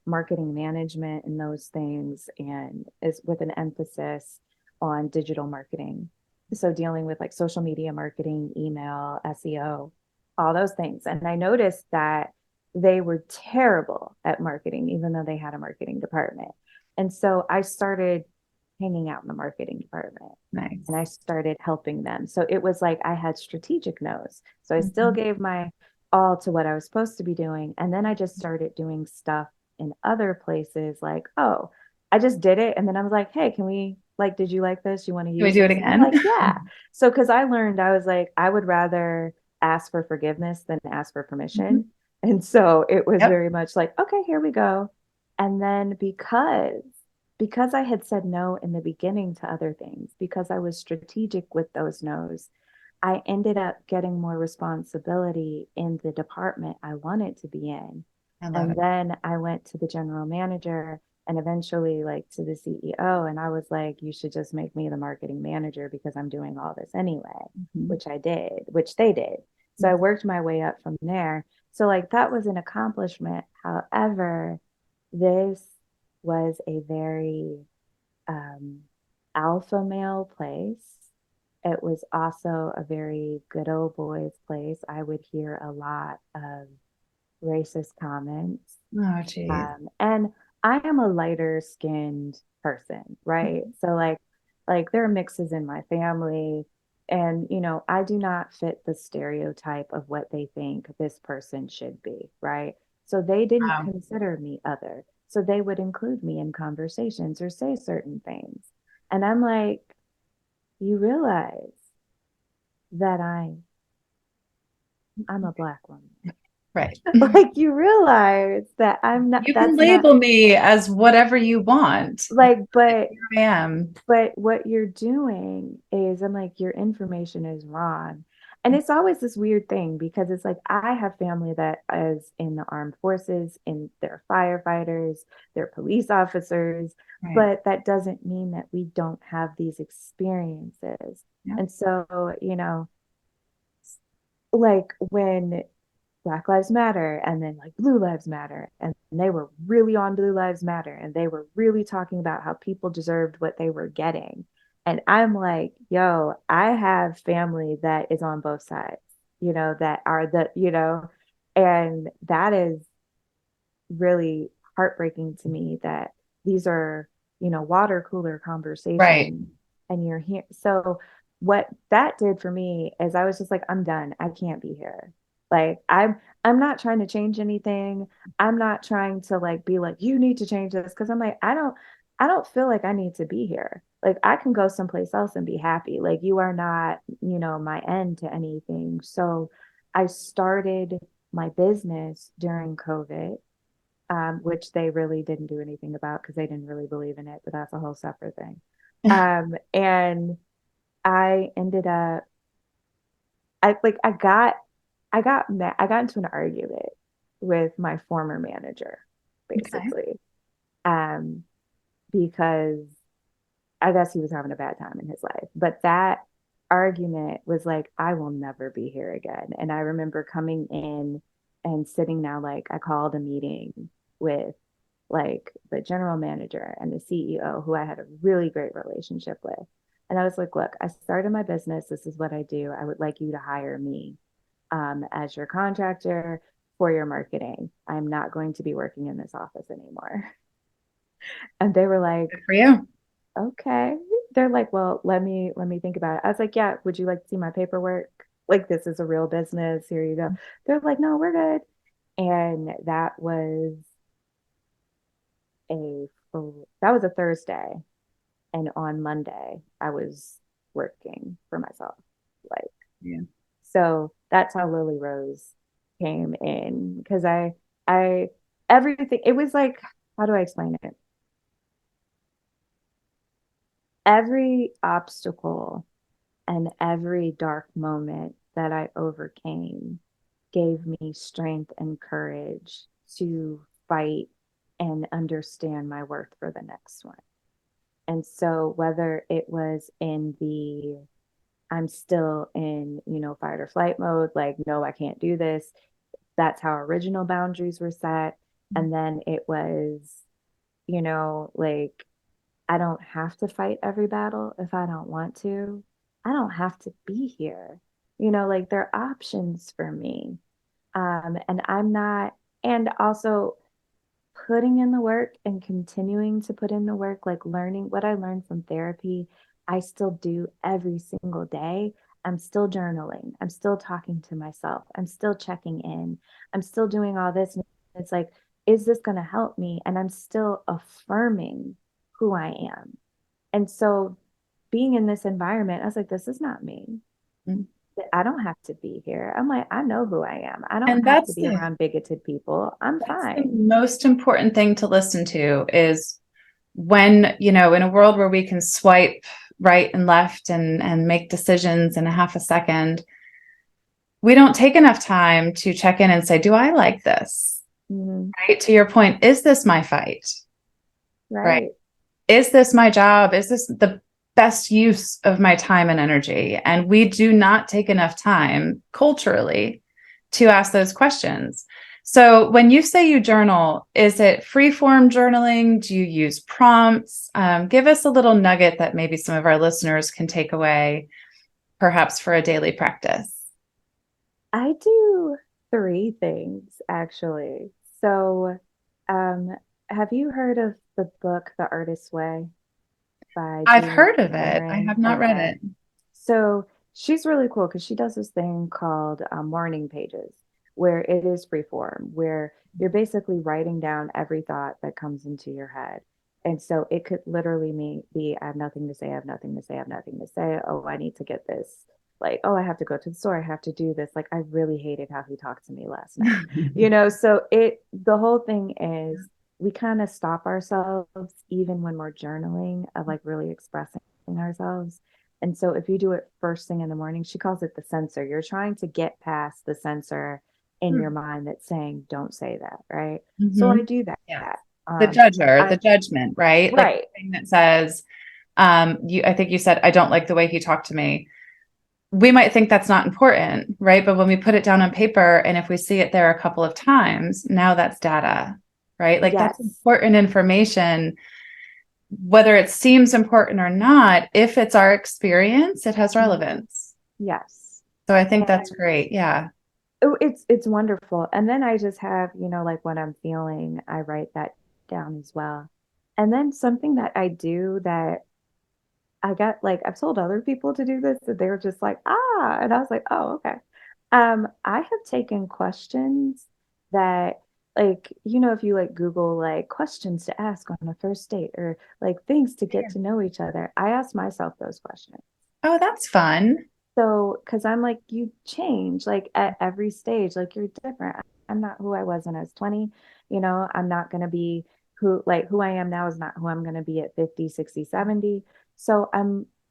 marketing management and those things, and is with an emphasis on digital marketing. So dealing with like social media marketing, email, SEO, all those things. And I noticed that they were terrible at marketing, even though they had a marketing department. And so I started hanging out in the marketing department Nice. and I started helping them. So it was like I had strategic no's. So I still Mhm. gave my all to what I was supposed to be doing. And then I just started doing stuff in other places like, oh, I just did it. And then I was like, hey, can we, like, did you like this? You want to Can we use do it this? And they're again? like, yeah. So, because I learned, I was like, I would rather ask for forgiveness than ask for Mhm. permission. And so it was Yep. very much like, okay, here we go. And then because I had said no in the beginning to other things, because I was strategic with those no's, I ended up getting more responsibility in the department I wanted to be in. I love And it. then I went to the general manager and eventually like to the CEO. And I was like, you should just make me the marketing manager because I'm doing all this anyway, Mhm. which I did, which they did. So I worked my way up from there. So like that was an accomplishment. However, this was a very um, alpha male place. It was also a very good old boys place. I would hear a lot of racist comments. Oh, geez. And I am a lighter skinned person, right? So like there are mixes in my family and I do not fit the stereotype of what they think this person should be, right? So they didn't Wow. consider me other. So they would include me in conversations or say certain things. And I'm like, you realize that I'm a black woman. Right. Like you realize that I'm not You can that's not label me as whatever you want. like Here I am. but what you're doing is I'm like your information is wrong. And it's always this weird thing because it's like I have family that is in the armed forces, and they're firefighters, they're police officers, Right. but that doesn't mean that we don't have these experiences. Yeah. And so, like when Black Lives Matter and then like Blue Lives Matter, and they were really on Blue Lives Matter, and they were really talking about how people deserved what they were getting. And I'm like, yo, I have family that is on both sides, that are and that is really heartbreaking to me that these are, water cooler Right. conversations, and you're here. So what that did for me is I was just like, I'm done. I can't be here. Like I'm not trying to change anything. I'm not trying to like be like, you need to change this. Cause I'm like, I don't feel like I need to be here. Like I can go someplace else and be happy. Like you are not, my end to anything. So I started my business during COVID, which they really didn't do anything about because they didn't really believe in it, but that's a whole separate thing. And I ended up, I got into an argument with my former manager, Okay. basically, um, because I guess he was having a bad time in his life. But that argument was like, I will never be here again. And I remember coming in and sitting down, like I called a meeting with like the general manager and the CEO who I had a really great relationship with. And I was like, look, I started my business. This is what I do. I would like you to hire me as your contractor for your marketing. I'm not going to be working in this office anymore. And they were Good like, for you. okay. They're like, well, let me think about it. I was like, yeah, would you like to see my paperwork? Like, this is a real business. Here you go. They're like, no, we're good. And a that was a Thursday. And on Monday, I was working for myself. Like, Yeah. so that's how Lily Rose came in because I, everything, it was like, how do I explain it? Every obstacle and every dark moment that I overcame gave me strength and courage to fight and understand my worth for the next one. And so whether it was in the I'm still in, fight or flight mode, like, no, I can't do this. That's how original boundaries were set. And then it was, like, I don't have to fight every battle if I don't want to. I don't have to be here. Like there are options for me. And I'm not, and also putting in the work and continuing to put in the work, like learning what I learned from therapy, I still do every single day. I'm still journaling. I'm still talking to myself. I'm still checking in. I'm still doing all this. And it's like, is this going to help me? And I'm still affirming who I am. And so being in this environment, I was like, this is not me. Mm. I don't have to be here. I'm like, I know who I am. I don't And have to be around bigoted people. I'm that's the fine. most important thing to listen to is when, in a world where we can swipe right and left and make decisions in a half a second, we don't take enough time to check in and say, do I like this? Mhm. Right? To your point, is this my fight? Right? Right. Is this my job? Is this the best use of my time and energy? And we do not take enough time culturally to ask those questions. So when you say you journal, is it free form journaling? Do you use prompts? Give us a little nugget that maybe some of our listeners can take away, perhaps for a daily practice. I do three things actually. So, um, have you heard of the book The Artist's Way by I've Julie heard of it. I Cameron? have not read Okay. it. So she's really cool because she does this thing called morning pages, where it is free form, where you're basically writing down every thought that comes into your head. And so it could literally be, I have nothing to say, I have nothing to say, I have nothing to say. Oh, I need to get this. Like, oh, I have to go to the store, I have to do this. Like, I really hated how he talked to me last night. So the whole thing is we kind of stop ourselves even when we're journaling of like really expressing ourselves And so if you do it first thing in the morning, she calls it the censor. You're trying to get past the censor in your mind that's saying, don't say that, right? So Mm-hmm. I do that. Yeah. The judger, I the judgment, right? Like right. the thing that says, I think you said, I don't like the way he talked to me. We might think that's not important, right? But when we put it down on paper and if we see it there a couple of times, now that's data, right? Like that's Yes. important information, whether it seems important or not. If it's our experience, it has Mhm. relevance. Yes. So I think that's And great. Yeah. oh, it's wonderful. And then I just have, like what I'm feeling, I write that down as well. And then something that I do that I got like I've told other people to do this, and they were just like, ah, and I was like, oh, okay. I have taken questions that like, if you like Google like questions to ask on a first date or like things to get to know each other, I ask myself those questions. Oh, that's fun. So, because I'm like, you change like at every stage, like you're different. I'm not who I was when I was 20. I'm not going to be who I am now is not who I'm going to be at 50, 60, 70. So,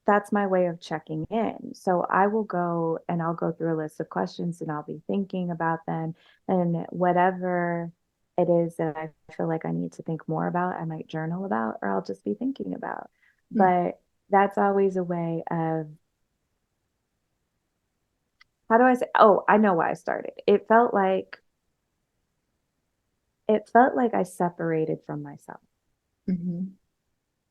that's my way of checking in. So, I will go and I'll go through a list of questions and I'll be thinking about them. And whatever it is that I feel like I need to think more about, I might journal about or I'll just be thinking about. Hmm. But that's always a way of how do I say? Oh, I know why I started. It felt like I separated from myself Mhm.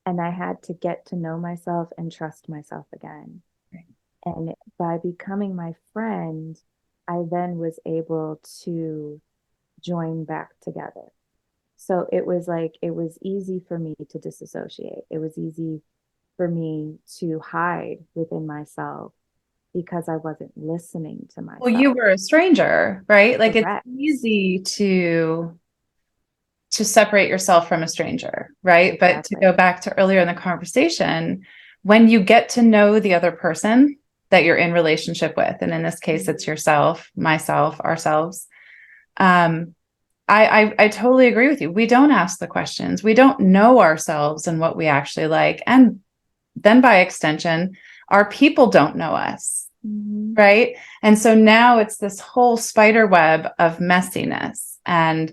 and I had to get to know myself and trust myself again. Right. And by becoming my friend, I then was able to join back together. So it was easy for me to disassociate. It was easy for me to hide within myself because I wasn't listening to Well, you myself. were a stranger, right? Like it's Correct. easy to separate yourself from a stranger, right? But to Exactly. go back to earlier in the conversation, when you get to know the other person that you're in relationship with, and in this case, it's Mhm. yourself, myself, ourselves. Um, I totally agree with you. We don't ask the questions. We don't know ourselves and what we actually like. And then by extension, our people don't know us, Mhm. right? And so now it's this whole spider web of messiness. And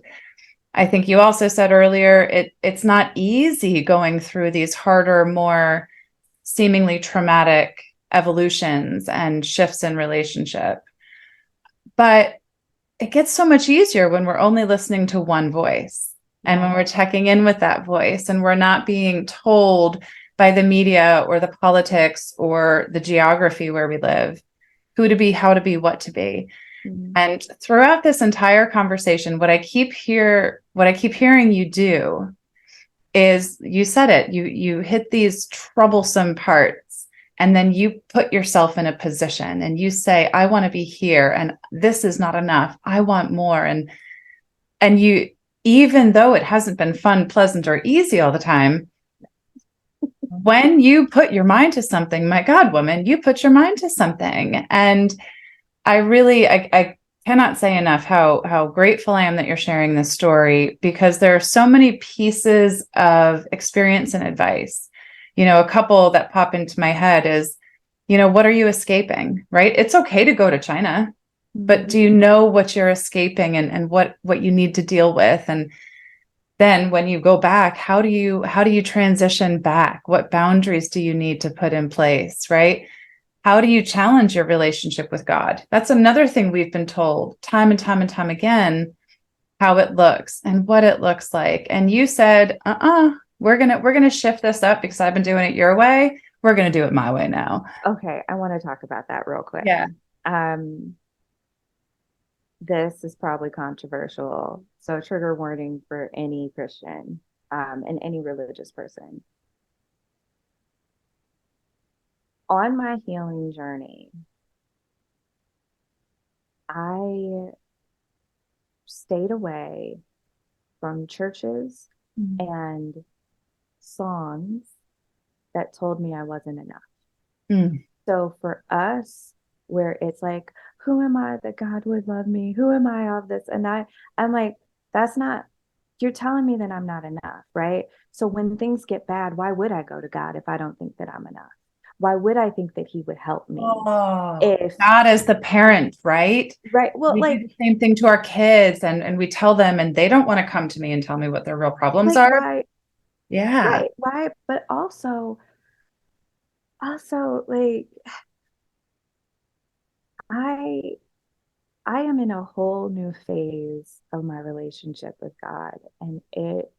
I think you also said earlier it's not easy going through these harder, more seemingly traumatic evolutions and shifts in relationship. But it gets so much easier when we're only listening to one voice and when Yeah. we're checking in with that voice and we're not being told by the media or the politics or the geography where we live who to be, how to be, what to be. Mhm. And throughout this entire conversation, what I keep hearing you do is you said it, you hit these troublesome parts and then you put yourself in a position and you say, I want to be here and this is not enough. I want more. And you, even though it hasn't been fun, pleasant, or easy all the time, when you put your mind to something, my God, woman, you put your mind to something. And I cannot say enough how grateful I am that you're sharing this story because there are so many pieces of experience and advice. A couple that pop into my head is, what are you escaping, right? It's okay to go to China, but Mhm. do you know what you're escaping and what you need to deal with? And then when you go back, how do you transition back? What boundaries do you need to put in place, right? How do you challenge your relationship with God? That's another thing we've been told time and time and time again, how it looks and what it looks like. And you said, we're gonna shift this up because I've been doing it your way. We're gonna do it my way now. Okay, I want to talk about that real quick. Yeah. Um, this is probably controversial, so trigger warning for any Christian, and any religious person. On my healing journey, I stayed away from churches and songs that told me I wasn't enough. Mm. So for us, where it's like, who am I that God would love me? Who am I of this? And I'm like, that's not, you're telling me that I'm not enough, right? So when things get bad, why would I go to God if I don't think that I'm enough? why would I think that he would help me Oh, if, God as the parent, right? right? Well, We do the same thing to our kids, and we tell them, and they don't want to come to me and tell me what their real problems are. why, Yeah. right? Why? But also, like, I, I am in a whole new phase of my relationship with God, and it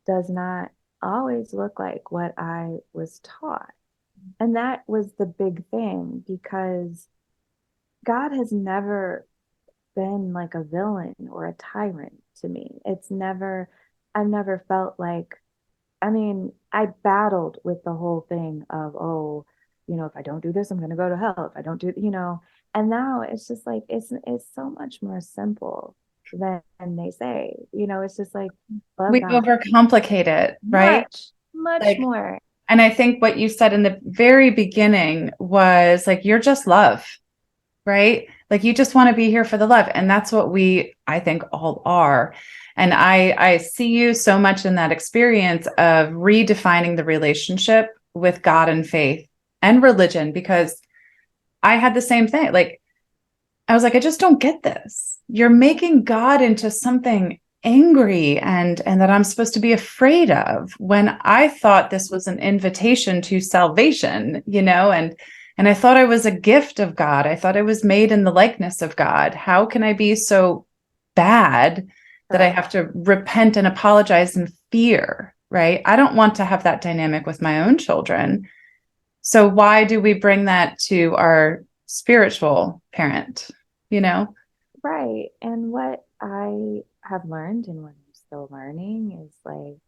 does not always look like what I was taught. And that was the big thing because God has never been like a villain or a tyrant to me. I've never felt like, I mean, I battled with the whole thing of, oh, if I don't do this, I'm going to go to hell. If I don't do, and now it's just like, it's so much more simple than they say, it's just like, love We God overcomplicate it, right? much, much Like, more. and I think what you said in the very beginning was like, you're just love, right? Like you just want to be here for the love. And that's what we, I think, all are. And I see you so much in that experience of redefining the relationship with God and faith and religion, because I had the same thing. Like, I was like, I just don't get this. You're making God into something angry and that I'm supposed to be afraid of, when I thought this was an invitation to salvation, and I thought I was a gift of God. I thought I was made in the likeness of God. How can I be so bad that I have to repent and apologize in fear, right? I don't want to have that dynamic with my own children. So why do we bring that to our spiritual parent, you know? Right. And what I have learned and what I'm still learning is like,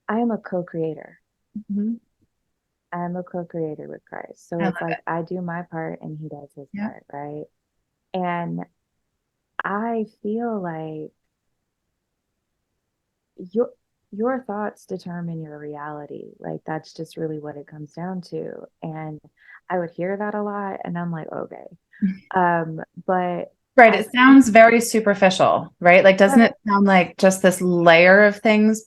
I am a co-creator. Mhm. I'm a co-creator with Christ. So I it's love like it. I do my part and he does his Yeah. part, right? And I feel like your your thoughts determine your reality. Like that's just really what it comes down to. And I would hear that a lot and I'm like, okay. But Right. I It sounds very superficial, right? Like, doesn't but it sound like just this layer of things?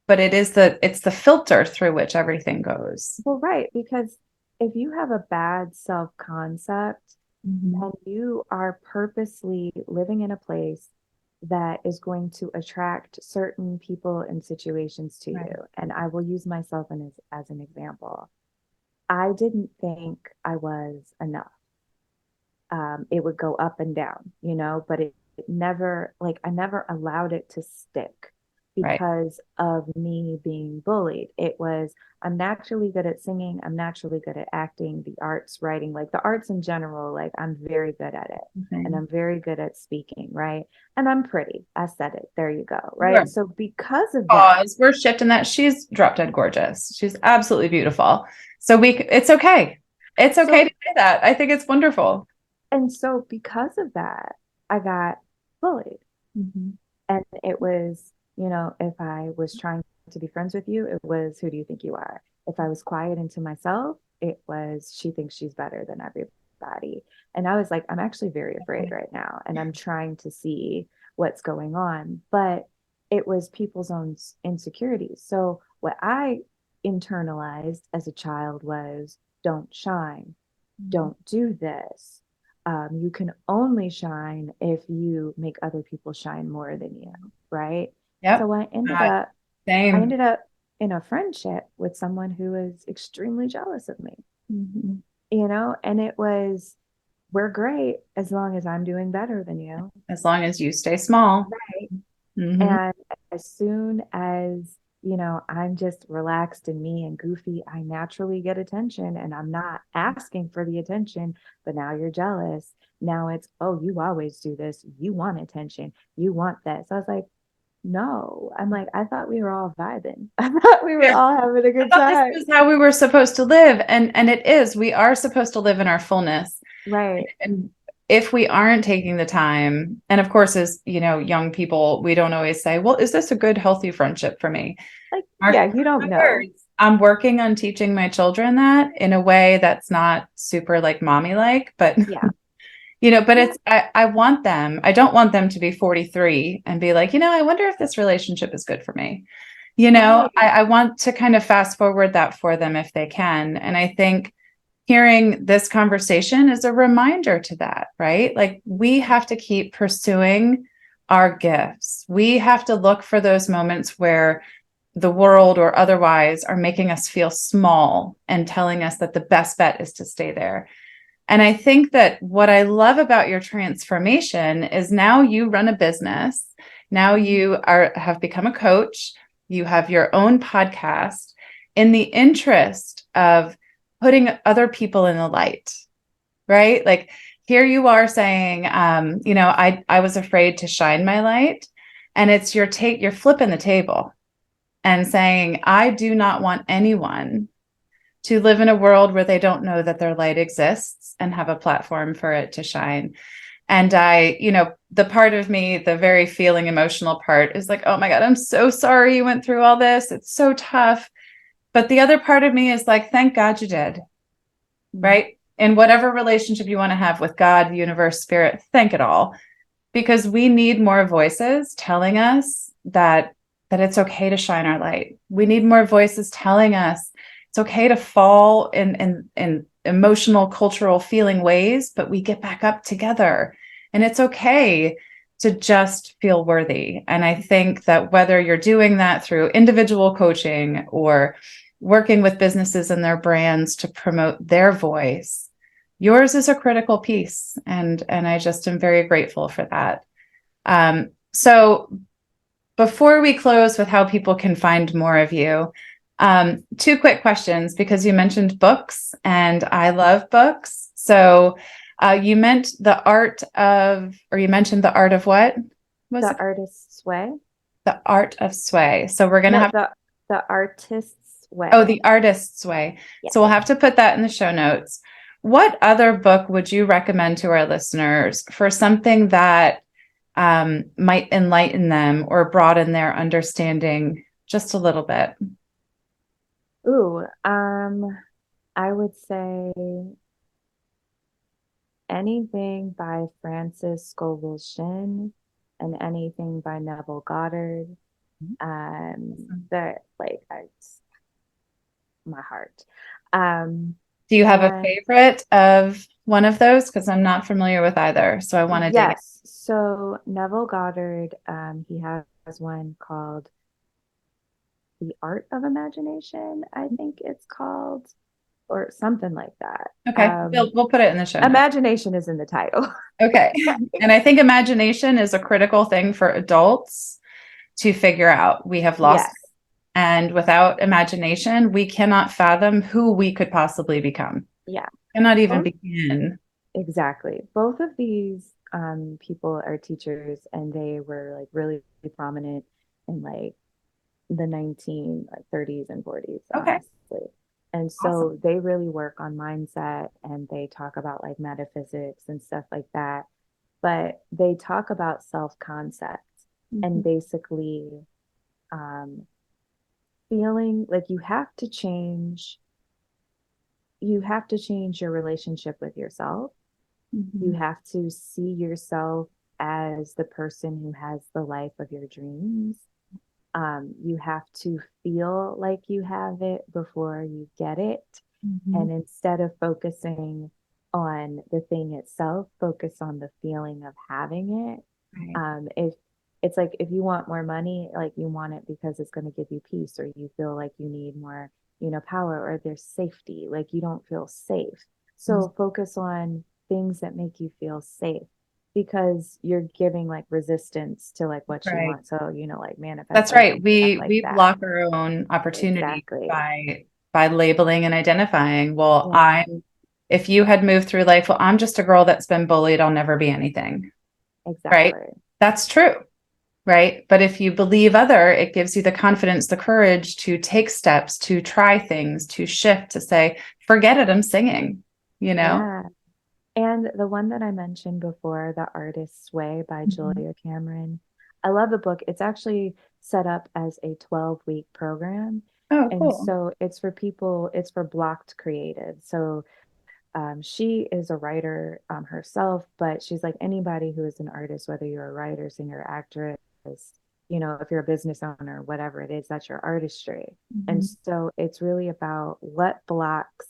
But it's the filter through which everything goes. well, right, because if you have a bad self-concept, Mhm. then you are purposely living in a place that is going to attract certain people and situations to you. Right. And I will use myself as an example. I didn't think I was enough. It would go up and down, but it never, like, I never allowed it to stick Right. because of me being bullied. It was, I'm naturally good at singing, I'm naturally good at acting, the arts, writing, like the arts in general, like I'm very good at it. And Okay. I'm very good at speaking, right? And I'm pretty. I said it. There you go, We're right? So because of that, pause. We're shifting that. She's drop dead gorgeous. She's absolutely beautiful. So it's okay. It's okay so to say that. I think it's wonderful. so because of that, I got bullied. Mhm. And it was, if I was trying to be friends with you, it was, who do you think you are? If I was quiet into myself, it was, she thinks she's better than everybody. And I was like, I'm actually very afraid right now. And I'm trying to see what's going on. But it was people's own insecurities. So what I internalized as a child was, don't shine, don't do this. You can only shine if you make other people shine more than you, right? Yep. So Uh, I same. ended up in a friendship with someone who was extremely jealous of me, Mhm. and it was, we're great as long as I'm doing better than you. As long as you stay small. Right. Hmm. And as soon as, I'm just relaxed and me and goofy, I naturally get attention and I'm not asking for the attention, but now you're jealous. Now it's, oh, you always do this. You want attention. You want that. So I was like, no, I'm like, I thought we were all vibing. I thought we were Yeah. all having a I good thought this time. was how we were supposed to live. And it is. We are supposed to live in our fullness. Right. And if we aren't taking the time, and of course, as young people, we don't always say, well, is this a good, healthy friendship for me? Like, Mark yeah, you don't my know. words. I'm working on teaching my children that in a way that's not super like mommy like, but Yeah. but Yeah. I don't want them to be 43 and be like, I wonder if this relationship is good for me. Right. I want to kind of fast forward that for them if they can. And I think hearing this conversation is a reminder to that, right? Like we have to keep pursuing our gifts. We have to look for those moments where the world or otherwise are making us feel small and telling us that the best bet is to stay there. And I think that what I love about your transformation is now you run a business. Now you have become a coach. You have your own podcast in the interest of putting other people in the light, right? Like here you are saying, I was afraid to shine my light. And it's you're flipping the table and saying, I do not want anyone to live in a world where they don't know that their light exists and have a platform for it to shine. And the part of me, the very feeling emotional part is like, oh my God, I'm so sorry you went through all this. It's so tough. But the other part of me is like, thank God you did, right? In whatever relationship you want to have with God, the universe, spirit, thank it all. Because we need more voices telling us that it's okay to shine our light. We need more voices telling us it's okay to fall in emotional, cultural, feeling ways, but we get back up together. And it's okay to just feel worthy. And I think that whether you're doing that through individual coaching or working with businesses and their brands to promote their voice, yours is a critical piece. And I just am very grateful for that. So before we close with how people can find more of you, two quick questions because you mentioned books and I love books. So you mentioned the art of what was The it? Artist's Way. The art of sway. So we're going to No, have, the Artist's oh, Way. the artist's way. Yeah. So we'll have to put that in the show notes. What other book would you recommend to our listeners for something that might enlighten them or broaden their understanding just a little bit? Ooh, I would say anything by Francis Scoville Shin and anything by Neville Goddard. That like my heart. Do you have a And favorite of one of those? Because I'm not familiar with either. So I want to dig in. yes, so Neville Goddard, he has one called The Art of Imagination, I think it's called, or something like that. Okay. We'll put it in the show notes. Imagination is in the title. Okay. And I think imagination is a critical thing for adults to figure out. We have lost Yes. it. And without imagination, we cannot fathom who we could possibly become. Yeah. Cannot even Both, begin. exactly. Both of these people are teachers and they were like really prominent in like the 1930s and 40s, Okay. honestly. And Awesome. so they really work on mindset and they talk about like metaphysics and stuff like that. But they talk about self-concept and basically um, feeling like you have to change your relationship with yourself. You have to see yourself as the person who has the life of your dreams. You have to feel like you have it before you get it. And instead of focusing on the thing itself, focus on the feeling of having it. Right. If it's like if you want more money, like you want it because it's going to give you peace, or you feel like you need more, power, or there's safety, like you don't feel safe. So focus on things that make you feel safe because you're giving like resistance to like what you Right. want. So, like That's manifestation, right. stuff like We that. block our own opportunity Exactly. by labeling and identifying. Well, Yeah, if you had moved through life, well, I'm just a girl that's been bullied. I'll never be anything. Right. exactly. That's true. Right. But if you believe other, it gives you the confidence, the courage to take steps, to try things, to shift, to say, forget it, I'm singing, you know? Yeah. And the one that I mentioned before, The Artist's Way by Mhm. Julia Cameron, I love the book. It's actually set up as a 12-week program. Oh, And cool. so it's for people, it's for blocked creatives. So she is a writer herself, but she's like anybody who is an artist, whether you're a writer, singer, actress, if you're a business owner, whatever it is, that's your artistry. And Mhm. so it's really about what blocks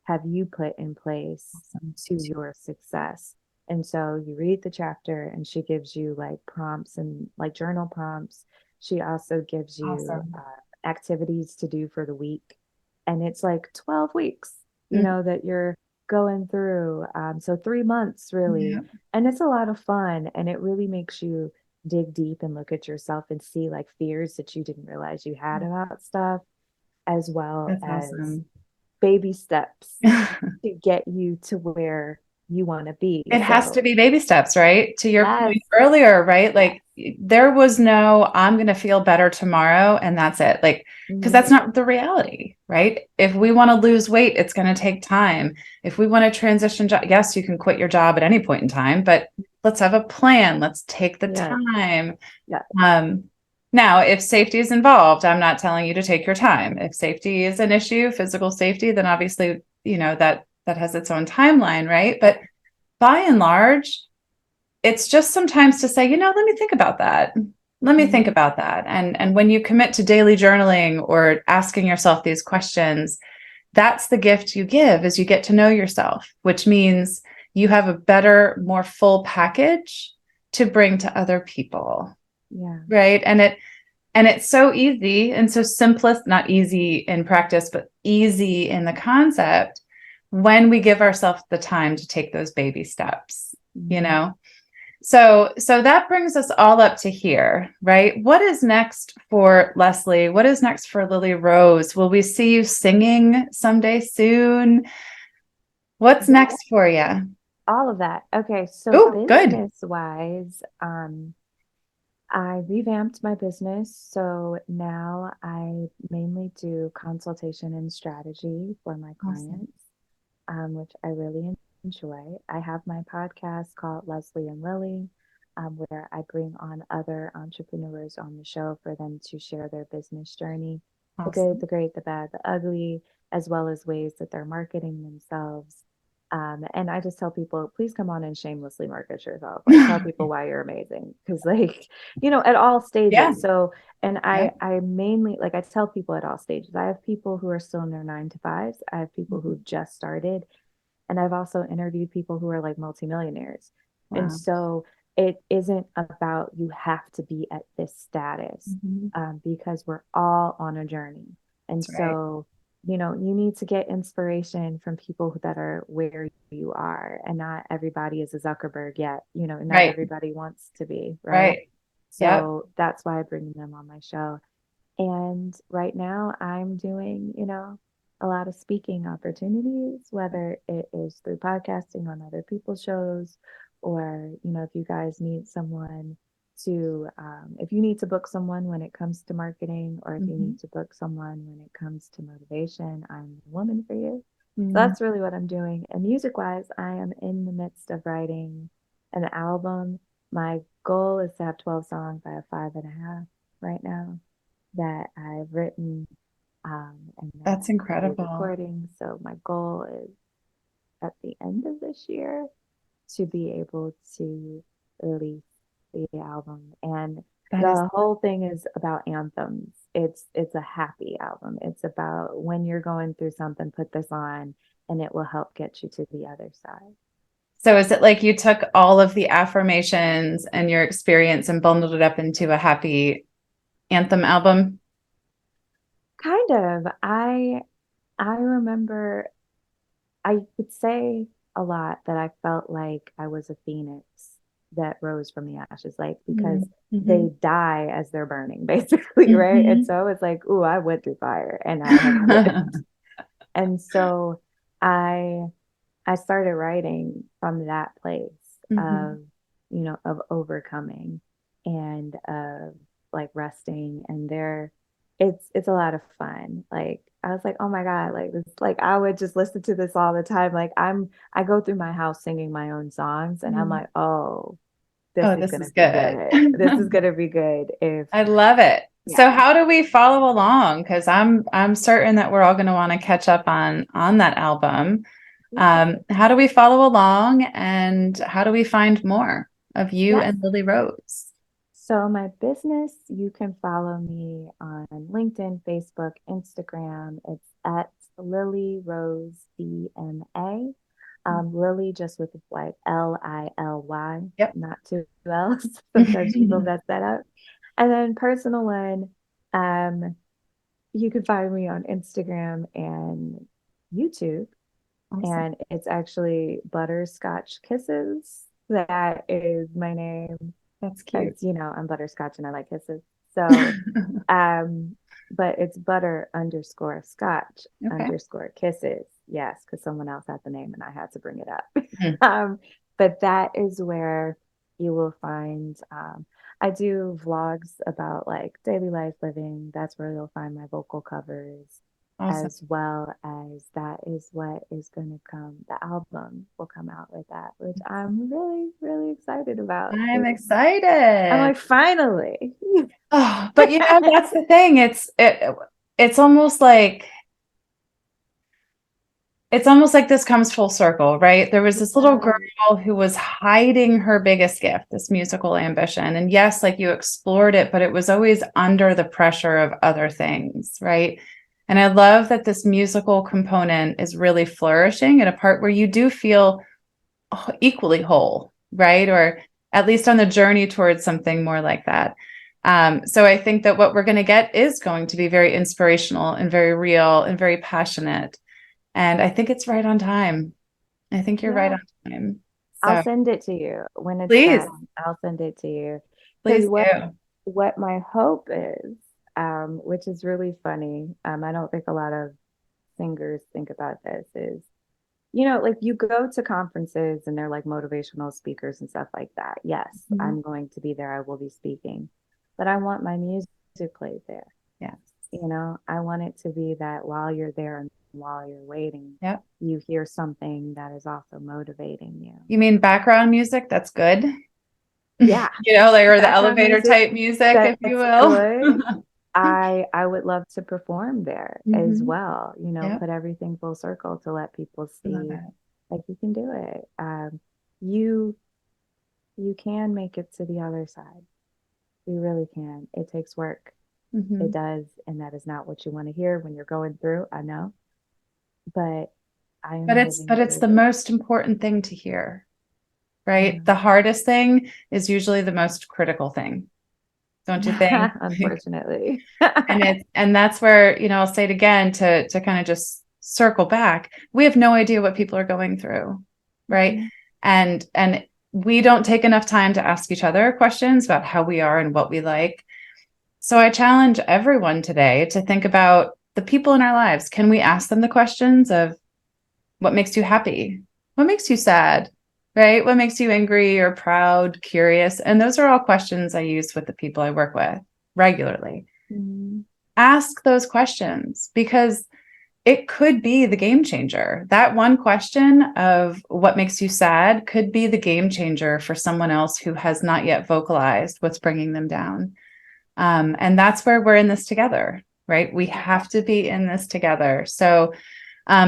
have you put in place Awesome. to your success. And so you read the chapter and she gives you like prompts and like journal prompts. She also gives you Awesome. activities to do for the week. And it's like 12 weeks, Mhm. that you're going through. So 3 months really. Yeah. And it's a lot of fun. And it really makes you dig deep and look at yourself and see like fears that you didn't realize you had about stuff, as well That's as awesome. baby steps to get you to where you want to be. It has to So, be baby steps, right? To your yes, point earlier, right? yes. Like there was no, I'm going to feel better tomorrow and that's it. Like, because Mhm. that's not the reality, right? If we want to lose weight, it's going to take time. If we want to transition job, yes, you can quit your job at any point in time, but let's have a plan. Let's take the Yes, time. yes. Um, Now, if safety is involved, I'm not telling you to take your time. If safety is an issue, physical safety, then obviously, that has its own timeline, right? But by and large, it's just sometimes to say, let me think about that. Let me think Mhm. about that. And when you commit to daily journaling or asking yourself these questions, that's the gift you give is you get to know yourself, which means you have a better, more full package to bring to other people. Yeah, Right. And it's so easy and so simplest, not easy in practice, but easy in the concept when we give ourselves the time to take those baby steps, you mhm. know? So that brings us all up to here, right? What is next for Leslie? What is next for Lily Rose? Will we see you singing someday soon? What's Yeah, next for you? all of that. Okay, so Oh, good. business wise, I revamped my business. So now I mainly do consultation and strategy for my Awesome. clients, which I really enjoy. I have my podcast called Leslie and Lily, where I bring on other entrepreneurs on the show for them to share their business journey, the good, Awesome. the great, the bad, the ugly, as well as ways that they're marketing themselves. And I just tell people, please come on and shamelessly market yourself. Like tell people why you're amazing. Cause like, at all Yeah. stages. So, and Yeah. I mainly, like I tell people at all stages, I have people who are still in their 9 to 5s. I have people who just started, and I've also interviewed people who are like multimillionaires. And Wow. so it isn't about you have to be at this status, Mhm. because we're all on a journey. And That's right. so, you need to get inspiration from people that are where you are. And not everybody is a Zuckerberg yet, and not Right. everybody wants to be, right? Right. Yep. So that's why I bring them on my show. And right now I'm doing, a lot of speaking opportunities, whether it is through podcasting on other people's shows, or, if you guys need someone if you need to book someone when it comes to marketing, or if you Mhm. need to book someone when it comes to motivation, I'm the woman for you. So Mhm. that's really what I'm doing. And music wise, I am in the midst of writing an album. My goal is to have 12 songs. I have five and a half right now that I've written, and that That's we're incredible. recording. So my goal is at the end of this year to be able to release the album. And That is the whole thing is about anthems. It's a happy album. It's about when you're going through something, put this on and it will help get you to the other side. so is it like you took all of the affirmations and your experience and bundled it up into a happy anthem album? Kind of. I remember I would say a lot that I felt like I was a phoenix that rose from the ashes, like because Mm-hmm. they die as they're burning, basically, right? And Mm-hmm. so it's like, ooh, I went through fire and I have lived. And so I I started writing from that place Mm-hmm. of, of overcoming and of like resting. And it's a lot of fun. Like I was like, oh my God, like this, like I would just listen to this all the time. Like I go through my house singing my own songs and I'm like, oh, this Oh, is this gonna is be good. good. This is gonna be good if I love it. yeah. So how do we follow along? Because I'm certain that we're all going to want to catch up on that album. How do we follow along and how do we find more of you Yes. and Lily Rose? So my business, you can follow me on LinkedIn, Facebook, Instagram. It's at Lily Rose DMA. Lily just with like Lily, Yep. not two L's. Sometimes people mess that up. And then personal one, um, you can find me on Instagram and YouTube. Awesome. And it's actually Butterscotch Kisses. That is my name. That's As cute. you know, I'm butterscotch and I like kisses. So, um, but it's butter underscore scotch Okay. underscore kisses. Yes, because someone else had the name and I had to bring it up. Mhm. But that is where you will find, I do vlogs about like daily life living. That's where you'll find my vocal covers, Awesome. as well as that is what is going to come. The album will come out with that, which I'm really, really excited about. I'm I'm excited. like, finally. Oh, but that's the thing. It's almost like this comes full circle, right? There was this little girl who was hiding her biggest gift, this musical ambition. And yes, like you explored it, but it was always under the pressure of other things, right? And I love that this musical component is really flourishing at a part where you do feel equally whole, right? Or at least on the journey towards something more like that. So I think that what we're going to get is going to be very inspirational and very real and very passionate. And I think it's right on time. I think you're right Yeah, on time. I'll So send it to you when it's please, done. I'll send it to you. Because please do. what my hope is, which is really funny, I don't think a lot of singers think about this, is like you go to conferences and they're like motivational speakers and stuff like that. Yes, Mhm. I'm going to be there. I will be speaking, but I want my music played there. Yes. I want it to be that while you're there and while you're waiting, Yep. you hear something that is also motivating you. You mean background music? That's good. Yeah, Like, or the background elevator music type music, if you that's will. good. I would love to perform there as Hmm. well, Yep. put everything full circle to let people I love see it. like you can do it. You you can make it to the other side. You really can. It takes work. It Hmm. does, and that is not what you want to hear when you're going through. I know, but I But am it's living but it's through the it. most important thing to hear, right? Yeah. The hardest thing is usually the most critical thing, don't you think? Unfortunately. And that's where, I'll say it again to kind of just circle back. We have no idea what people are going through, right? Mhm. And we don't take enough time to ask each other questions about how we are and what we like. So I challenge everyone today to think about the people in our lives. Can we ask them the questions of what makes you happy? What makes you sad? Right? What makes you angry or proud, curious? And those are all questions I use with the people I work with regularly. Mhm. Ask those questions because it could be the game changer. That one question of what makes you sad could be the game changer for someone else who has not yet vocalized what's bringing them down. And that's where we're in this together, right? We have to be in this together. So,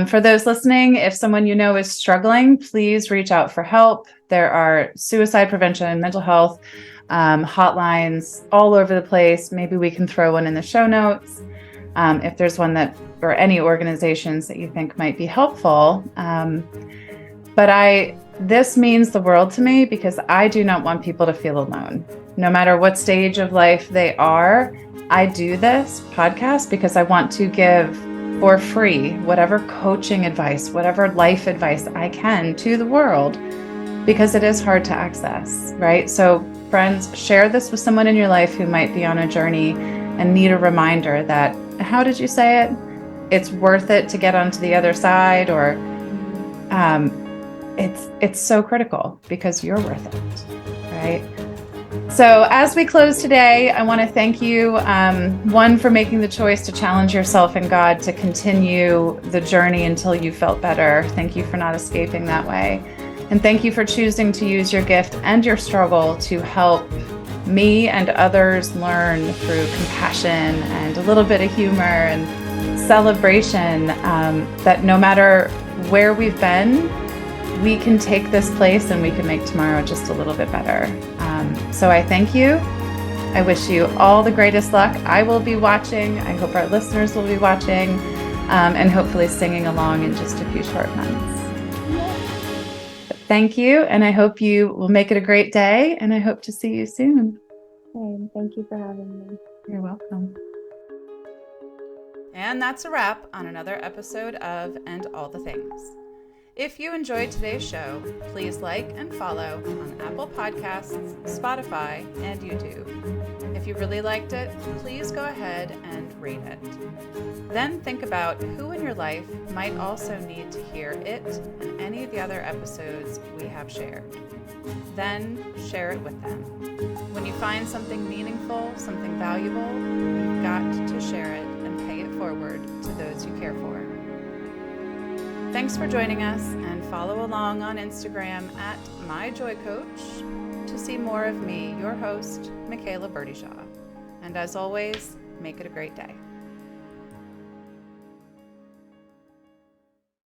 for those listening, if someone you know is struggling, please reach out for help. There are suicide prevention, mental health hotlines all over the place. Maybe we can throw one in the show notes if there's one or any organizations that you think might be helpful. But this means the world to me because I do not want people to feel alone. No matter what stage of life they are, I do this podcast because I want to give for free whatever coaching advice, whatever life advice I can to the world because it is hard to access, right? So, friends, share this with someone in your life who might be on a journey and need a reminder that, how did you say it? It's worth it to get onto the other side, or it's so critical because you're worth it, right? So as we close today, I want to thank you, one, for making the choice to challenge yourself and God to continue the journey until you felt better. Thank you for not escaping that way. And thank you for choosing to use your gift and your struggle to help me and others learn through compassion and a little bit of humor and celebration, that no matter where we've been, we can take this place and we can make tomorrow just a little bit better. So I thank you. I wish you all the greatest luck. I will be watching. I hope our listeners will be watching, and hopefully singing along in just a few short months. Thank you, and I hope you will make it a great day, and I hope to see you soon. And thank you for having me. You're welcome. And that's a wrap on another episode of And All the Things. If you enjoyed today's show, please like and follow on Apple Podcasts, Spotify, and YouTube. If you really liked it, please go ahead and rate it. Then think about who in your life might also need to hear it and any of the other episodes we have shared. Then share it with them. When you find something meaningful, something valuable, you've got to share it and pay it forward to those you care for. Thanks for joining us, and follow along on Instagram at MyJoyCoach to see more of me, your host, Michaela Burdyshaw. And as always, make it a great day.